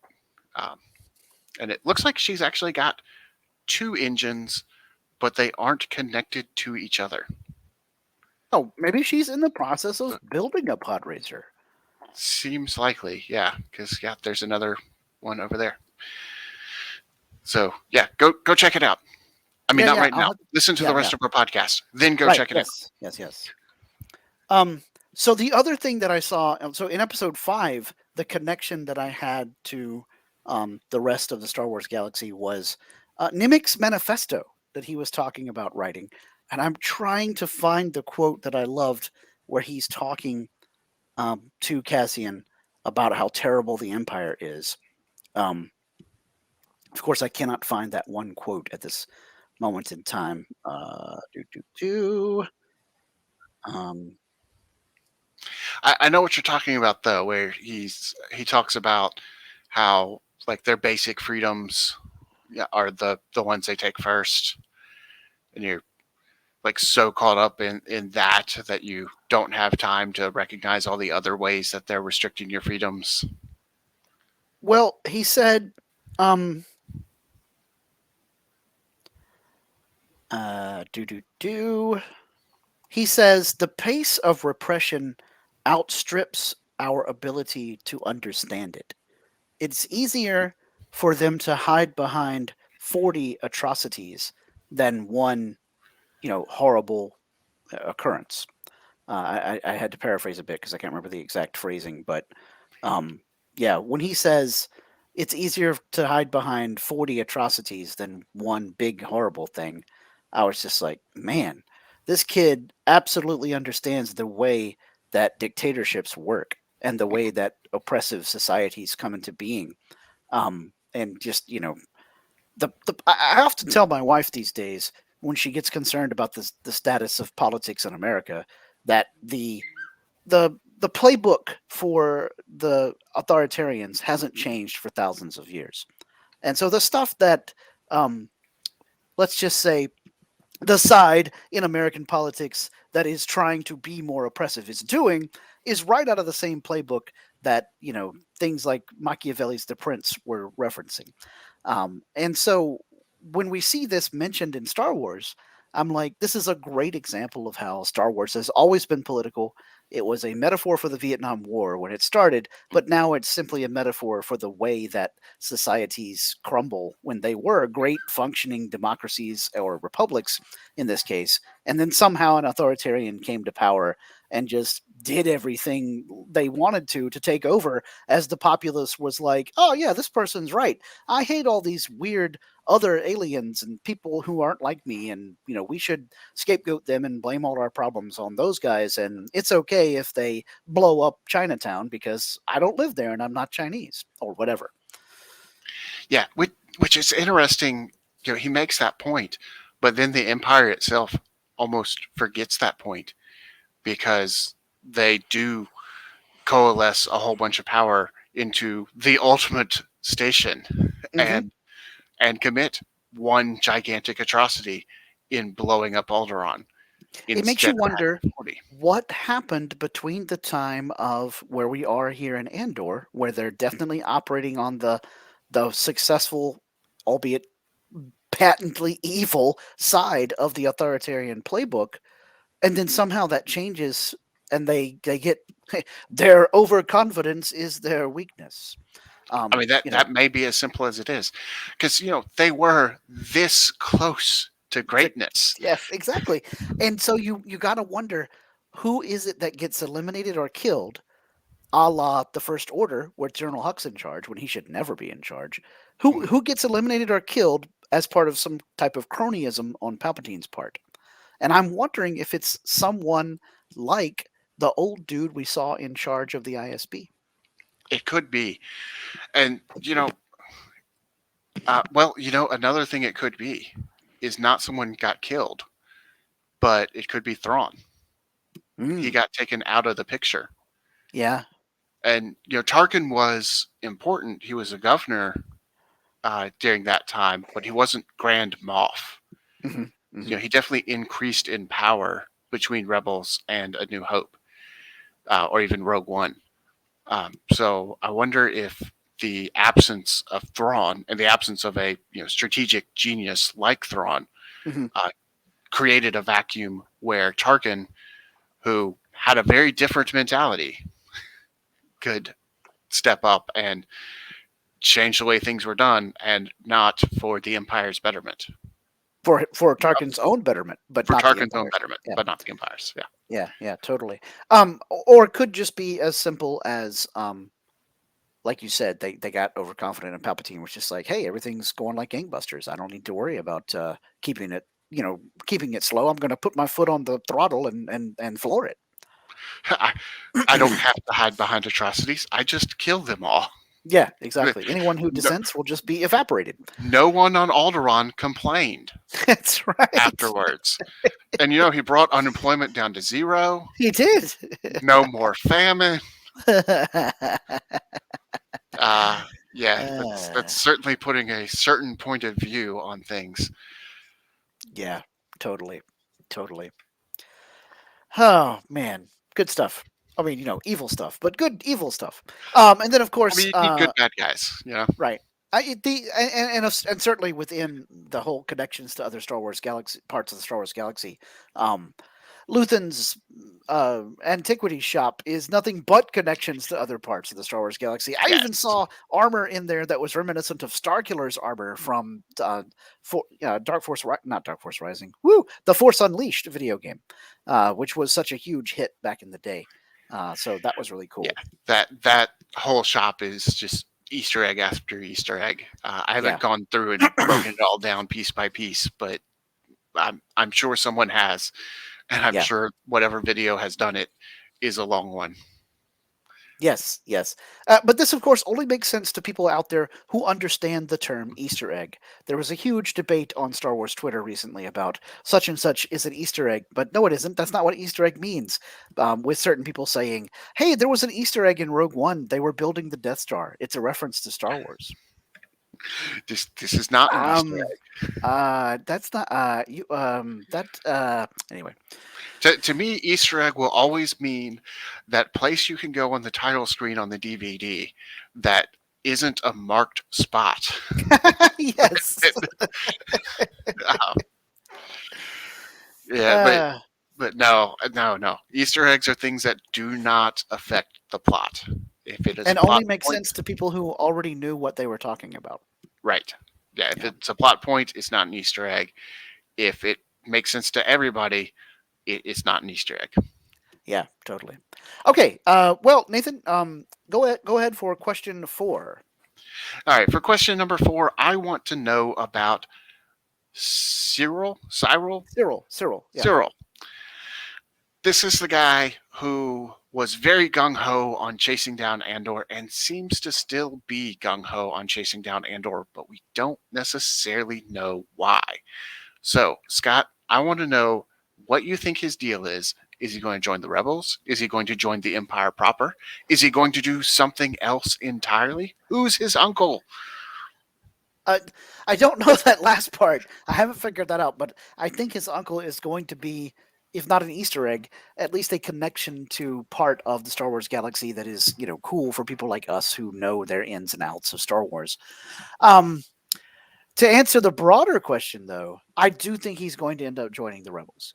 Um, and it looks like she's actually got two engines, but they aren't connected to each other. Oh, maybe she's in the process Uh, of building a pod racer. Seems likely, yeah, because there's another one over there. So yeah, go check it out. I mean, Yeah, not yeah. right now. Listen to Yeah, the yeah. rest of our podcast, then go Right. check it out. Yes. Yes. Yes. So the other thing that I saw, so in episode 5, the connection that I had to the rest of the Star Wars galaxy was Nimic's manifesto that he was talking about writing, and I'm trying to find the quote that I loved where he's talking to Cassian about how terrible the Empire is. Um, of course, I cannot find that one quote at this moment in time. Do do do. Um, I know what you're talking about though, where he talks about how like their basic freedoms are the ones they take first, and you're like so caught up in that you don't have time to recognize all the other ways that they're restricting your freedoms. well, he said, um, do do do. He says the pace of repression outstrips our ability to understand it. It's easier for them to hide behind 40 atrocities than one, horrible occurrence. I had to paraphrase a bit because I can't remember the exact phrasing, but um, yeah, when he says it's easier to hide behind 40 atrocities than one big horrible thing, I was just like, man, this kid absolutely understands the way that dictatorships work and the way that oppressive societies come into being. And just, I often tell my wife these days when she gets concerned about the status of politics in America that the playbook for the authoritarians hasn't changed for thousands of years. And so the stuff that let's just say the side in American politics that is trying to be more oppressive is doing is right out of the same playbook that things like Machiavelli's The Prince were referencing. And so when we see this mentioned in Star Wars, I'm like, this is a great example of how Star Wars has always been political. It was a metaphor for the Vietnam War when it started, but now it's simply a metaphor for the way that societies crumble when they were great functioning democracies or republics in this case. And then somehow an authoritarian came to power and just did everything they wanted to take over as the populace was like, oh, yeah, this person's right. I hate all these weird other aliens and people who aren't like me. And, we should scapegoat them and blame all our problems on those guys. And it's okay if they blow up Chinatown because I don't live there and I'm not Chinese or whatever. Yeah, which is interesting. He makes that point, but then the Empire itself almost forgets that point because they do coalesce a whole bunch of power into the ultimate station Mm-hmm. and commit one gigantic atrocity in blowing up Alderaan. It makes you instead of wonder having 40. what happened between the time of where we are here in Andor, where they're definitely operating on the successful, albeit patently evil side of the authoritarian playbook, and then somehow that changes and they get their overconfidence is their weakness. I mean, that You know, that may be as simple as it is, because they were this close to to, greatness. yes, exactly. And so you got to wonder who is it that gets eliminated or killed, a la the First Order, where General Huck's in charge when he should never be in charge. Who gets eliminated or killed as part of some type of cronyism on Palpatine's part? And I'm wondering if it's someone like the old dude we saw in charge of the ISB. It could be, and another thing it could be is not someone got killed, but it could be Thrawn. He Mm, got taken out of the picture, yeah. and Tarkin was important. He was a governor during that time, but he wasn't Grand Moff. Hmm. Hmm. He definitely increased in power between Rebels and A New Hope, or even Rogue One. So I wonder if the absence of Thrawn and the absence of a strategic genius like Thrawn Hmm. created a vacuum where Tarkin, who had a very different mentality, could step up and change the way things were done, and not for the Empire's betterment. For Tarkin's own betterment, but For not the Tarkin's own Empire's. betterment, Yeah. but not the Empire's. Yeah. Yeah, totally. Or it could just be as simple as like you said, they got overconfident and Palpatine was just like, hey, everything's going like gangbusters. I don't need to worry about keeping it, keeping it slow. I'm going to put my foot on the throttle and floor it. I, I don't have to hide behind atrocities. I just kill them all. Yeah, exactly. Anyone who dissents will just be evaporated. No one on Alderaan complained That's right. afterwards. And he brought unemployment down to zero. He did. No more famine. That's certainly putting a certain point of view on things. Yeah, totally. Oh man, good stuff. I mean, evil stuff, but good evil stuff. And then of I course, mean, you need good bad guys, right. And certainly within the whole connections to other Star Wars galaxy parts of the Star Wars galaxy, Luthen's antiquities shop is nothing but connections to other parts of the Star Wars galaxy. I even Yes. saw armor in there that was reminiscent of Starkiller's armor from not Dark Force Rising. Woo, the Force Unleashed video game, which was such a huge hit back in the day. So that was really cool. Yeah, that whole shop is just Easter egg after Easter egg. I haven't gone through and broken it all down piece by piece, but I'm sure someone has, and I'm sure whatever video has done it is a long one. Yes. But this, of course, only makes sense to people out there who understand the term Easter egg. There was a huge debate on Star Wars Twitter recently about such and such is an Easter egg, but no, it isn't. That's not what Easter egg means. With certain people saying, hey, there was an Easter egg in Rogue One. They were building the Death Star. It's a reference to Star Wars. This is not an Easter egg. That's not anyway. To me, Easter egg will always mean that place you can go on the title screen on the DVD that isn't a marked spot. Yes. But no. Easter eggs are things that do not affect the plot. If it is and a plot only makes point, sense to people who already knew what they were talking about. right? Yeah, if it's a plot point, it's not an Easter egg. If it makes sense to everybody, it's not an Easter egg. Yeah, totally. Okay. Well, Nathan, go ahead for question 4. All right. For question number 4, I want to know about Cyril. Yeah. Cyril. This is the guy who was very gung-ho on chasing down Andor and seems to still be gung-ho on chasing down Andor, but we don't necessarily know why. So, Scott, I want to know what you think his deal is. Is he going to join the Rebels? Is he going to join the Empire proper? Is he going to do something else entirely? Who's his uncle? I don't know that last part. I haven't figured that out, but I think his uncle is going to be if not an Easter egg, at least a connection to part of the Star Wars galaxy that is, cool for people like us who know their ins and outs of Star Wars. Um, to answer the broader question, though, I do think he's going to end up joining the Rebels.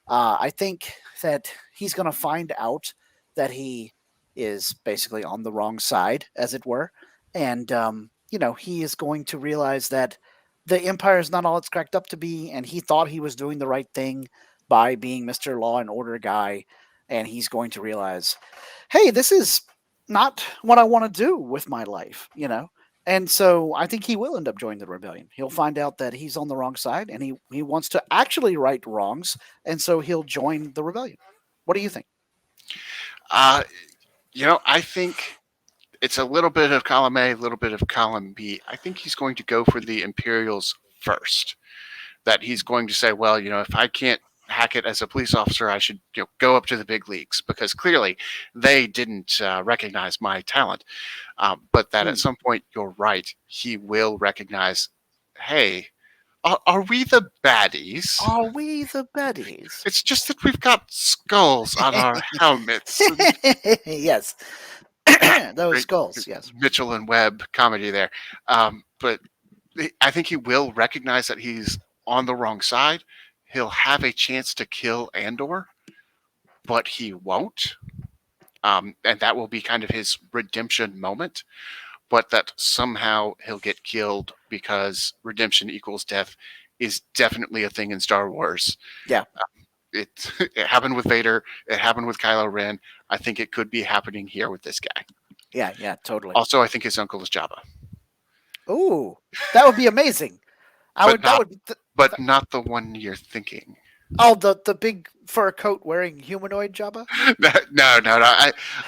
I think that he's going to find out that he is basically on the wrong side, as it were. And, he is going to realize that the Empire is not all it's cracked up to be. And he thought he was doing the right thing by being Mr. Law and Order guy. And he's going to realize, hey, this is not what I want to do with my life. And so I think he will end up joining the rebellion. He'll find out that he's on the wrong side and he wants to actually right wrongs. And so he'll join the rebellion. What do you think? Uh, I think it's a little bit of column A, a little bit of column B. I think he's going to go for the Imperials first. That he's going to say, well, if I can't hack it as a police officer, I should go up to the big leagues, because clearly they didn't recognize my talent. But that at some point, you're right, he will recognize, hey, are we the baddies? Are we the baddies? It's just that we've got skulls on our helmets. Yes. Those Great skulls, yes. Mitchell and Webb comedy there. But I think he will recognize that he's on the wrong side. He'll have a chance to kill Andor, but he won't. And that will be kind of his redemption moment. But that somehow he'll get killed, because redemption equals death is definitely a thing in Star Wars. Yeah. It happened with Vader. It happened with Kylo Ren. I think it could be happening here with this guy. Yeah, totally. Also, I think his uncle is Jabba. Ooh, that would be amazing. But not the one you're thinking. Oh, the big fur coat wearing humanoid Jabba? No.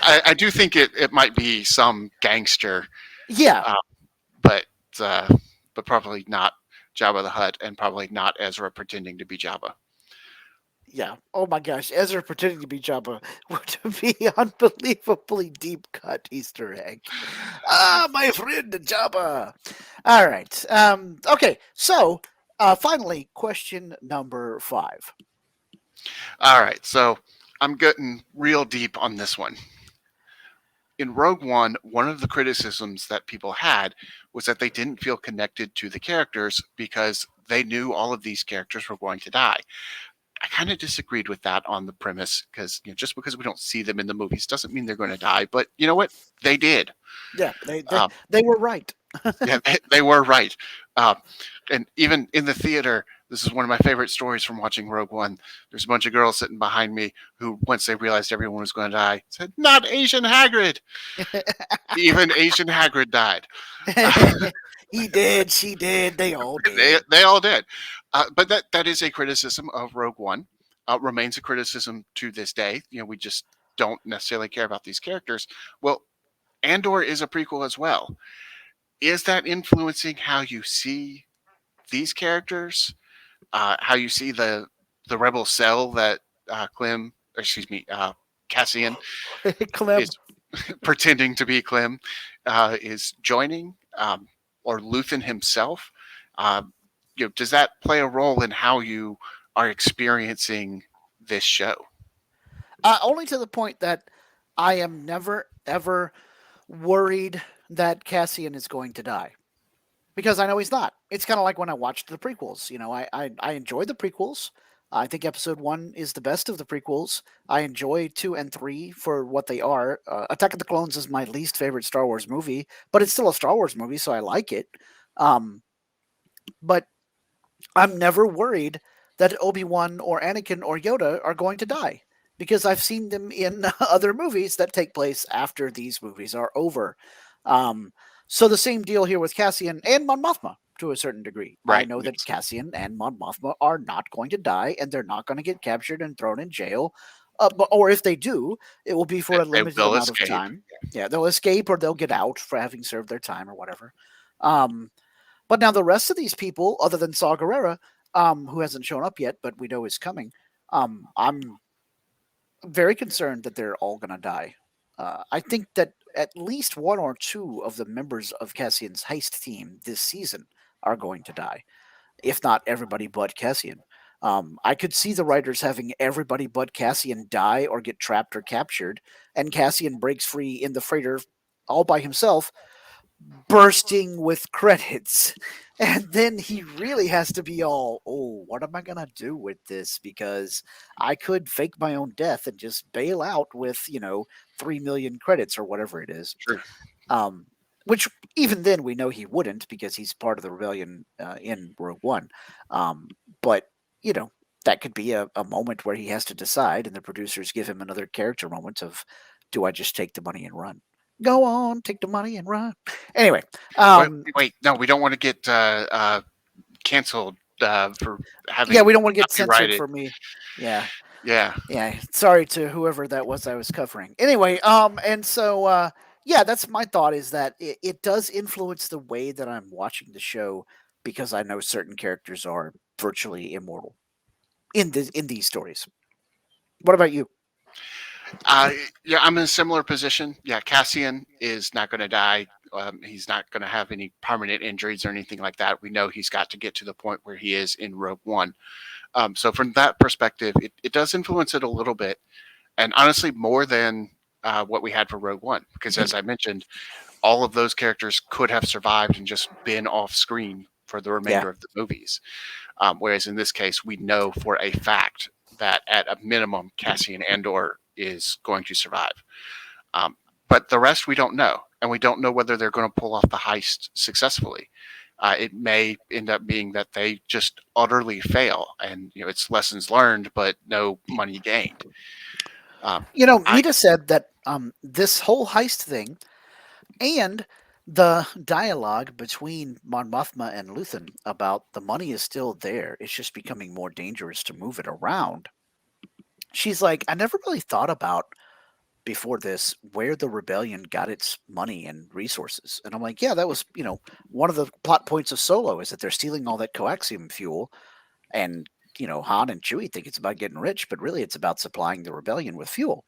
I do think it might be some gangster. Yeah. But probably not Jabba the Hutt, and probably not Ezra pretending to be Jabba. Yeah. Oh my gosh, Ezra pretending to be Jabba would be unbelievably deep cut Easter egg. My friend Jabba. All right. Okay. So, finally, question number 5. All right. So I'm getting real deep on this one. In Rogue One, one of the criticisms that people had was that they didn't feel connected to the characters because they knew all of these characters were going to die. I kind of disagreed with that on the premise, because just because we don't see them in the movies doesn't mean they're going to die. But you know what? They did. Yeah, they were right. Yeah, they were right. And even in the theater, this is one of my favorite stories from watching Rogue One. There's a bunch of girls sitting behind me who, once they realized everyone was going to die, said, "Not Asian Hagrid." Even Asian Hagrid died. He did. She did. They all did. They all did. But that is a criticism of Rogue One. Remains a criticism to this day. We just don't necessarily care about these characters. Well, Andor is a prequel as well. Is that influencing how you see these characters? How you see the rebel cell that Cassian Clem. is pretending to be Clem, is joining, or Luthen himself? Does that play a role in how you are experiencing this show? Only to the point that I am never, ever worried that Cassian is going to die, because I know he's not. It's kind of like when I watched the prequels. I enjoy the prequels. I think episode 1 is the best of the prequels. I enjoy 2 and 3 for what they are. Attack of the Clones is my least favorite Star Wars movie, but it's still a Star Wars movie, so I like it. But I'm never worried that Obi-Wan or Anakin or Yoda are going to die, because I've seen them in other movies that take place after these movies are over. So the same deal here with Cassian and Mon Mothma to a certain degree. Right. I know that Cassian and Mon Mothma are not going to die, and they're not going to get captured and thrown in jail. Or if they do, it will be for a limited amount of time. Yeah, they'll escape, or they'll get out for having served their time or whatever. But now the rest of these people, other than Saw Gerrera, who hasn't shown up yet, but we know is coming, I'm very concerned that they're all going to die. I think that at least 1 or 2 of the members of Cassian's heist team this season are going to die, if not everybody but Cassian. I could see the writers having everybody but Cassian die or get trapped or captured, and Cassian breaks free in the freighter all by himself, bursting with credits. And then he really has to be all, oh, what am I going to do with this? Because I could fake my own death and just bail out with, 3 million credits or whatever it is. Sure. Which even then we know he wouldn't because he's part of the rebellion in Rogue One. But, that could be a moment where he has to decide, and the producers give him another character moment of, do I just take the money and run? Go on, take the money and run. Anyway, wait, no, we don't want to get canceled for having. Yeah, we don't want to get censored copyrighted. for me. Yeah, Yeah. yeah. Sorry to whoever that was I was covering. Anyway, and so yeah, that's my thought is that it does influence the way that I'm watching the show because I know certain characters are virtually immortal in these stories. What about you? Yeah, I'm in a similar position. Yeah, Cassian is not going to die. He's not going to have any permanent injuries or anything like that. We know he's got to get to the point where he is in Rogue One. So from that perspective, it does influence it a little bit, and honestly, more than what we had for Rogue One, because as I mentioned, all of those characters could have survived and just been off screen for the remainder of the movies. Whereas in this case, we know for a fact that at a minimum, Cassian Andor is going to survive. But the rest we don't know, and we don't know whether they're going to pull off the heist successfully. It may end up being that they just utterly fail, and it's lessons learned, but no money gained. Mita said that this whole heist thing and the dialogue between Mon Mothma and Luthen about the money is still there. It's just becoming more dangerous to move it around. She's like, I never really thought about before this where the rebellion got its money and resources. And I'm like, yeah, that was, one of the plot points of Solo is that they're stealing all that coaxium fuel. And, Han and Chewie think it's about getting rich, but really it's about supplying the rebellion with fuel.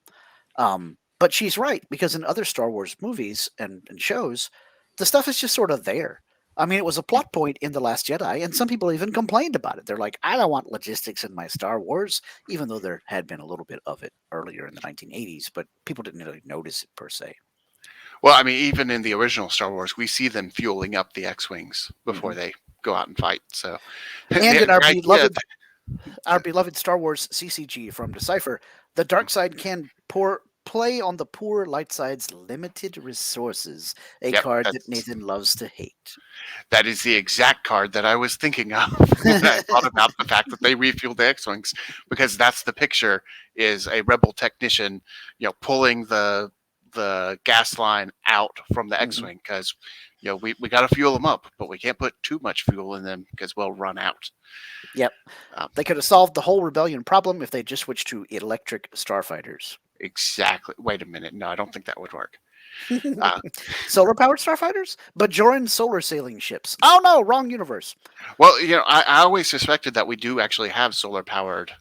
But she's right, because in other Star Wars movies and shows, the stuff is just sort of there. I mean, it was a plot point in The Last Jedi, and some people even complained about it. They're like, I don't want logistics in my Star Wars, even though there had been a little bit of it earlier in the 1980s, but people didn't really notice it per se. Well, I mean, even in the original Star Wars, we see them fueling up the X-Wings before they go out and fight. So, and in our beloved Star Wars CCG from Decipher, the dark side can play on the poor light side's limited resources, a card that Nathan loves to hate. That is the exact card that I was thinking of when I thought about the fact that they refueled the X-Wings, because that's the picture, is a rebel technician, pulling the gas line out from the X-Wing, because we got to fuel them up, but we can't put too much fuel in them because we'll run out. Yep. They could have solved the whole rebellion problem if they just switched to electric starfighters. Exactly. Wait a minute. No, I don't think that would work. Solar-powered starfighters? Bajoran solar sailing ships. Oh no, wrong universe. Well, I always suspected that we do actually have solar-powered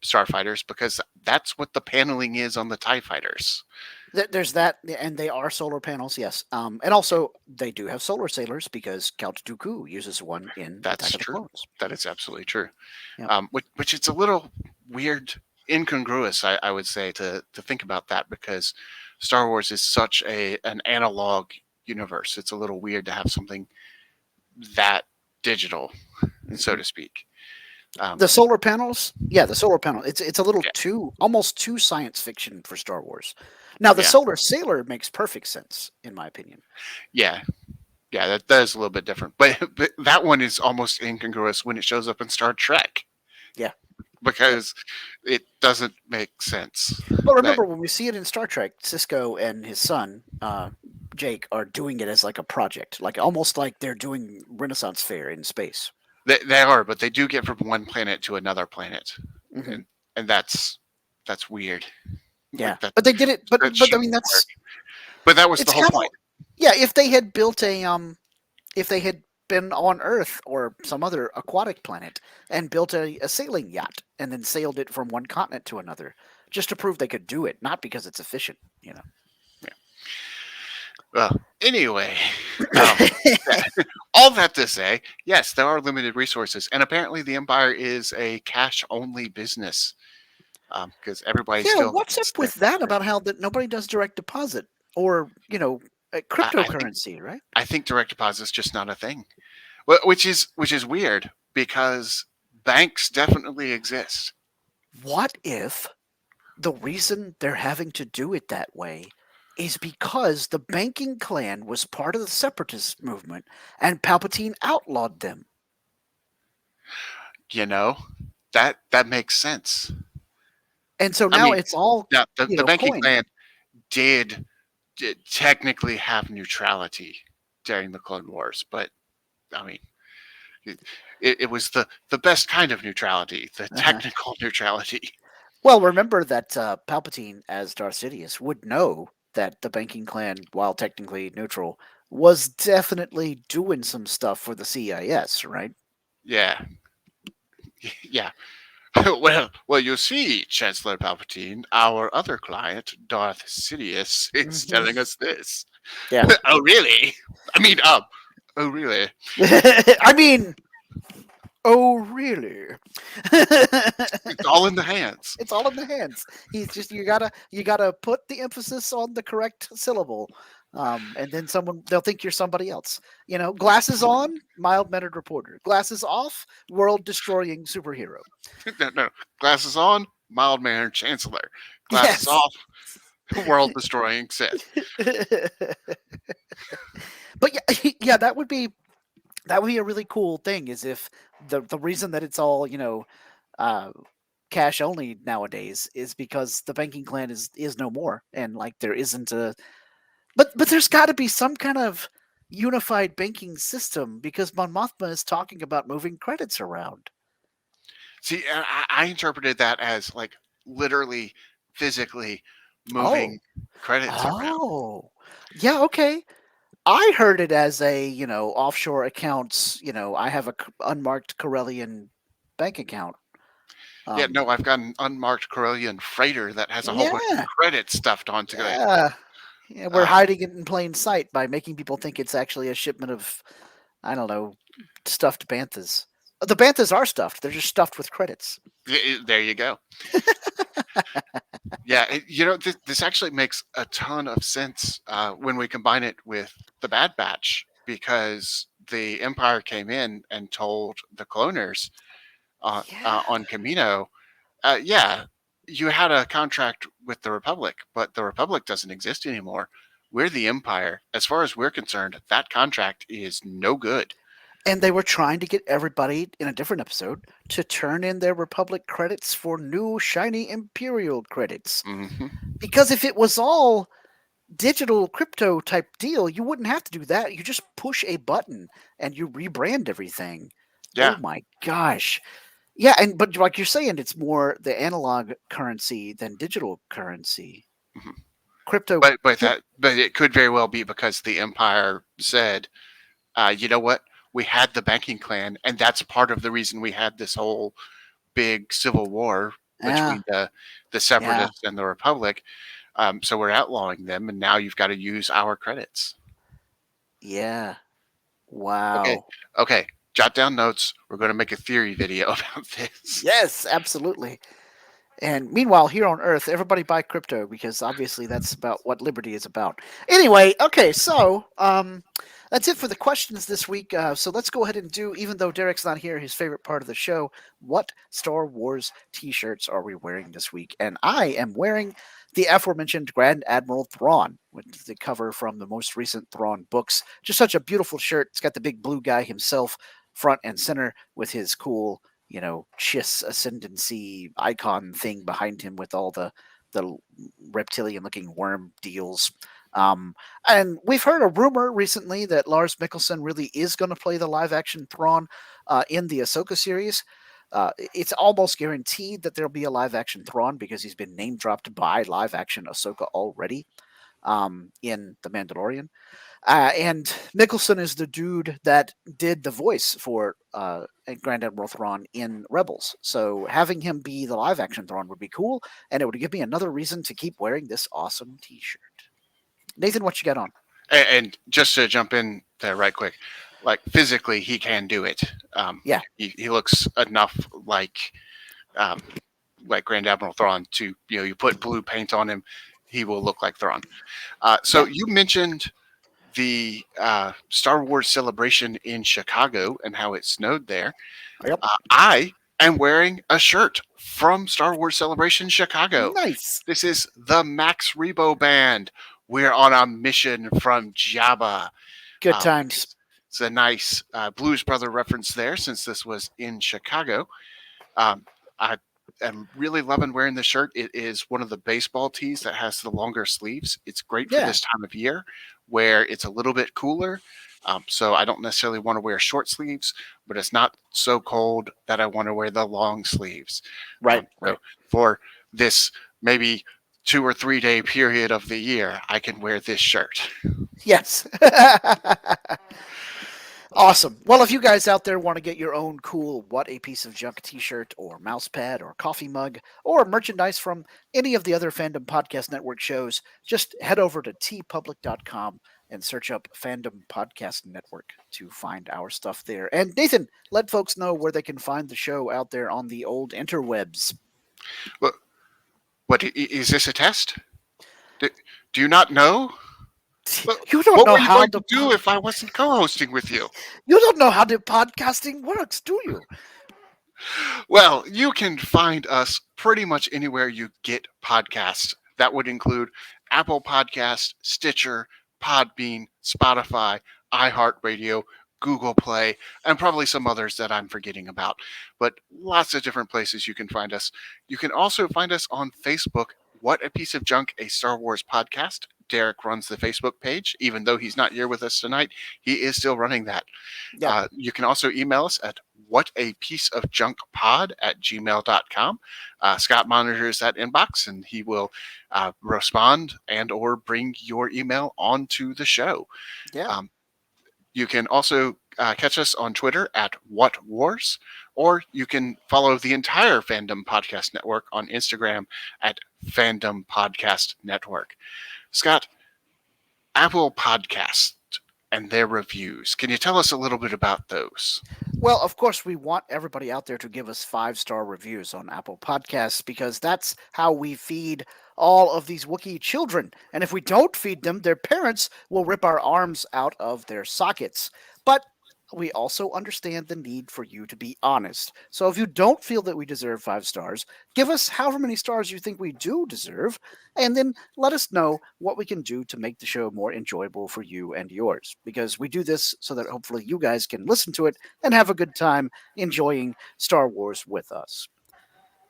starfighters, because that's what the paneling is on the TIE fighters. There's that, and they are solar panels, yes. And also, they do have solar sailors because Count Dooku uses one in That's Attack of the true. Clones. That is absolutely true. Yep. Which it's a little weird, incongruous, I would say, to think about that, because Star Wars is such an analog universe. It's a little weird to have something that digital, so to speak. The solar panels, the solar panel. It's a little almost too science fiction for Star Wars. Now, the solar sailor makes perfect sense, in my opinion. Yeah, that is a little bit different. But that one is almost incongruous when it shows up in Star Trek. Yeah. Because it doesn't make sense. Well, remember, when we see it in Star Trek, Sisko and his son, Jake, are doing it as like a project, like almost like they're doing Renaissance Fair in space. They are, but they do get from one planet to another planet. And that's weird. Yeah, but they did it. But I mean, that's. But that was the whole point. Yeah, if they had built if they had been on Earth or some other aquatic planet and built a sailing yacht and then sailed it from one continent to another, just to prove they could do it, not because it's efficient, Yeah. Well, anyway, um, all that to say, yes, there are limited resources, and apparently the Empire is a cash-only business because everybody Yeah, still what's needs up their with that credit. about how that nobody does direct deposit or, I think cryptocurrency, right? direct deposit is just not a thing, which is weird because banks definitely exist. What if the reason they're having to do it that way is because the banking clan was part of the separatist movement and Palpatine outlawed them? You know, that makes sense. And so I now mean, it's all, now the banking coin. clan did, did technically have neutrality during the Clone Wars, but I mean, it, it was the best kind of neutrality, the Uh-huh. technical neutrality. Well, remember that Palpatine, as Darth Sidious, would know that the banking clan, while technically neutral, was definitely doing some stuff for the CIS, right? Yeah, yeah. Well, you see, Chancellor Palpatine, our other client, Darth Sidious, is Hmm. telling us this. Yeah. Oh, really? I mean, oh, really? I mean, oh, really? It's all in the hands. It's all in the hands. He's just you gotta put the emphasis on the correct syllable, and then someone they'll think you're somebody else. Glasses on, mild mannered reporter. Glasses off, world destroying superhero. No, no. Glasses on, mild mannered Chancellor. Glasses Yes. off, world destroying Sith. But yeah, yeah, that would be a really cool thing. Is if the reason that it's all uh, cash only nowadays is because the banking clan is no more, and like there isn't a but there's got to be some kind of unified banking system because Mon Mothma is talking about moving credits around. See, I interpreted that as like literally, physically Oh, moving credits around. oh, yeah, okay. I heard it as a offshore accounts. I have a unmarked Corellian bank account. Yeah, Um, no, I've got an unmarked Corellian freighter that has a whole bunch of yeah, credits stuffed onto it. yeah, yeah. We're Um, hiding it in plain sight by making people think it's actually a shipment of, I don't know, stuffed banthas. The banthas are stuffed. They're just stuffed with credits. there you go. Yeah, this actually makes a ton of sense when we combine it with the Bad Batch because the Empire came in and told the cloners Yeah. on Camino, yeah, you had a contract with the Republic, but the Republic doesn't exist anymore. We're the Empire. As far as we're concerned, that contract is no good. And they were trying to get everybody in a different episode to turn in their Republic credits for new shiny Imperial credits. Hmm. Because if it was all digital crypto type deal, you wouldn't have to do that. You just push a button and you rebrand everything. Yeah, Oh my gosh. Yeah, but like you're saying, it's more the analog currency than digital currency. mhm. Crypto. but it could very well be because the Empire said, you know what, we had the banking clan, and that's part of the reason we had this whole big civil war Yeah, between the yeah, Separatists and the Republic. So we're outlawing them, and now you've got to use our credits. yeah. Okay, Wow. okay. Jot down notes. We're going to make a theory video about this. Yes, absolutely. And meanwhile, here on Earth, everybody buy crypto because obviously that's about what liberty is about. Anyway, okay, so that's it for the questions this week. So let's go ahead and do, even though Derek's not here, his favorite part of the show, what Star Wars t-shirts are we wearing this week? And I am wearing the aforementioned Grand Admiral Thrawn with the cover from the most recent Thrawn books. Just such a beautiful shirt. It's got the big blue guy himself front and center with his cool Chiss ascendancy icon thing behind him with all the reptilian looking worm deals. And we've heard a rumor recently that Lars Mikkelsen really is going to play the live action Thrawn in the Ahsoka series. It's almost guaranteed that there'll be a live action Thrawn because he's been name dropped by live action Ahsoka already in The Mandalorian. And Mikkelsen is the dude that did the voice for Grand Admiral Thrawn in Rebels. So having him be the live action Thrawn would be cool, and it would give me another reason to keep wearing this awesome t shirt. Nathan, what you got on? And just to jump in there right quick, like physically, he can do it. Yeah. He looks enough um, like Grand Admiral Thrawn to, you put blue paint on him, he will look like Thrawn. So Yeah. you mentioned the Star Wars celebration in Chicago and how it snowed there. Yep. I am wearing a shirt from Star Wars Celebration Chicago. Nice. This is the Max Rebo Band. We're on a mission from Jabba. Good times. It's a nice Blues Brother reference there, since this was in Chicago. I am really loving wearing this shirt. It is one of the baseball tees that has the longer sleeves. It's great for Yeah. this time of year where it's a little bit cooler. So I don't necessarily want to wear short sleeves, but it's not so cold that I want to wear the long sleeves. Right. So for this maybe 2 or 3 day period of the year, I can wear this shirt. Yes. Awesome. Well, if you guys out there want to get your own cool What a Piece of Junk t-shirt or mouse pad or coffee mug or merchandise from any of the other Fandom Podcast Network shows, just head over to tpublic.com and search up Fandom Podcast Network to find our stuff there. And Nathan, let folks know where they can find the show out there on the old interwebs. What is this a test? Do you not know? You don't What know were you how going to to do if I wasn't co-hosting with you? You don't know how the podcasting works, do you? Well, you can find us pretty much anywhere you get podcasts. That would include Apple Podcast, Stitcher, Podbean, Spotify, iHeartRadio, Google Play, and probably some others that I'm forgetting about. But lots of different places you can find us. You can also find us on Facebook. What a Piece of Junk, a Star Wars podcast. Derek runs the Facebook page. Even though he's not here with us tonight, he is still running that. Yeah. You can also email us at whatapieceofjunkpod@gmail.com. Scott monitors that inbox, and he will respond and or bring your email onto the show. Yeah. You can also catch us on Twitter at WhatWars, or you can follow the entire Fandom Podcast Network on Instagram at Fandom Podcast Network. Scott, Apple Podcast and their reviews. Can you tell us a little bit about those? Well, of course, we want everybody out there to give us 5-star reviews on Apple Podcasts because that's how we feed all of these Wookiee children. And if we don't feed them, their parents will rip our arms out of their sockets. But we also understand the need for you to be honest. So if you don't feel that we deserve 5 stars, give us however many stars you think we do deserve, and then let us know what we can do to make the show more enjoyable for you and yours. Because we do this so that hopefully you guys can listen to it and have a good time enjoying Star Wars with us.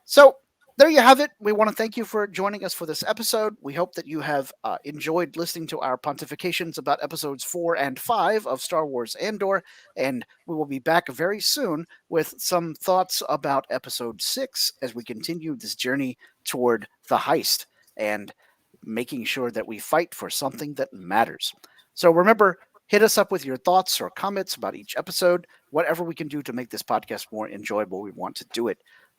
So there you have it. We want to thank you for joining us for this episode. We hope that you have enjoyed listening to our pontifications about episodes 4 and 5 of Star Wars Andor, and we will be back very soon with some thoughts about episode 6 as we continue this journey toward the heist and making sure that we fight for something that matters. So remember, hit us up with your thoughts or comments about each episode. Whatever we can do to make this podcast more enjoyable, we want to do it.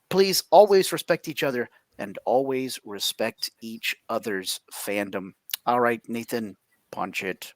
Please always respect each other and always respect each other's fandom. All right, Nathan, punch it.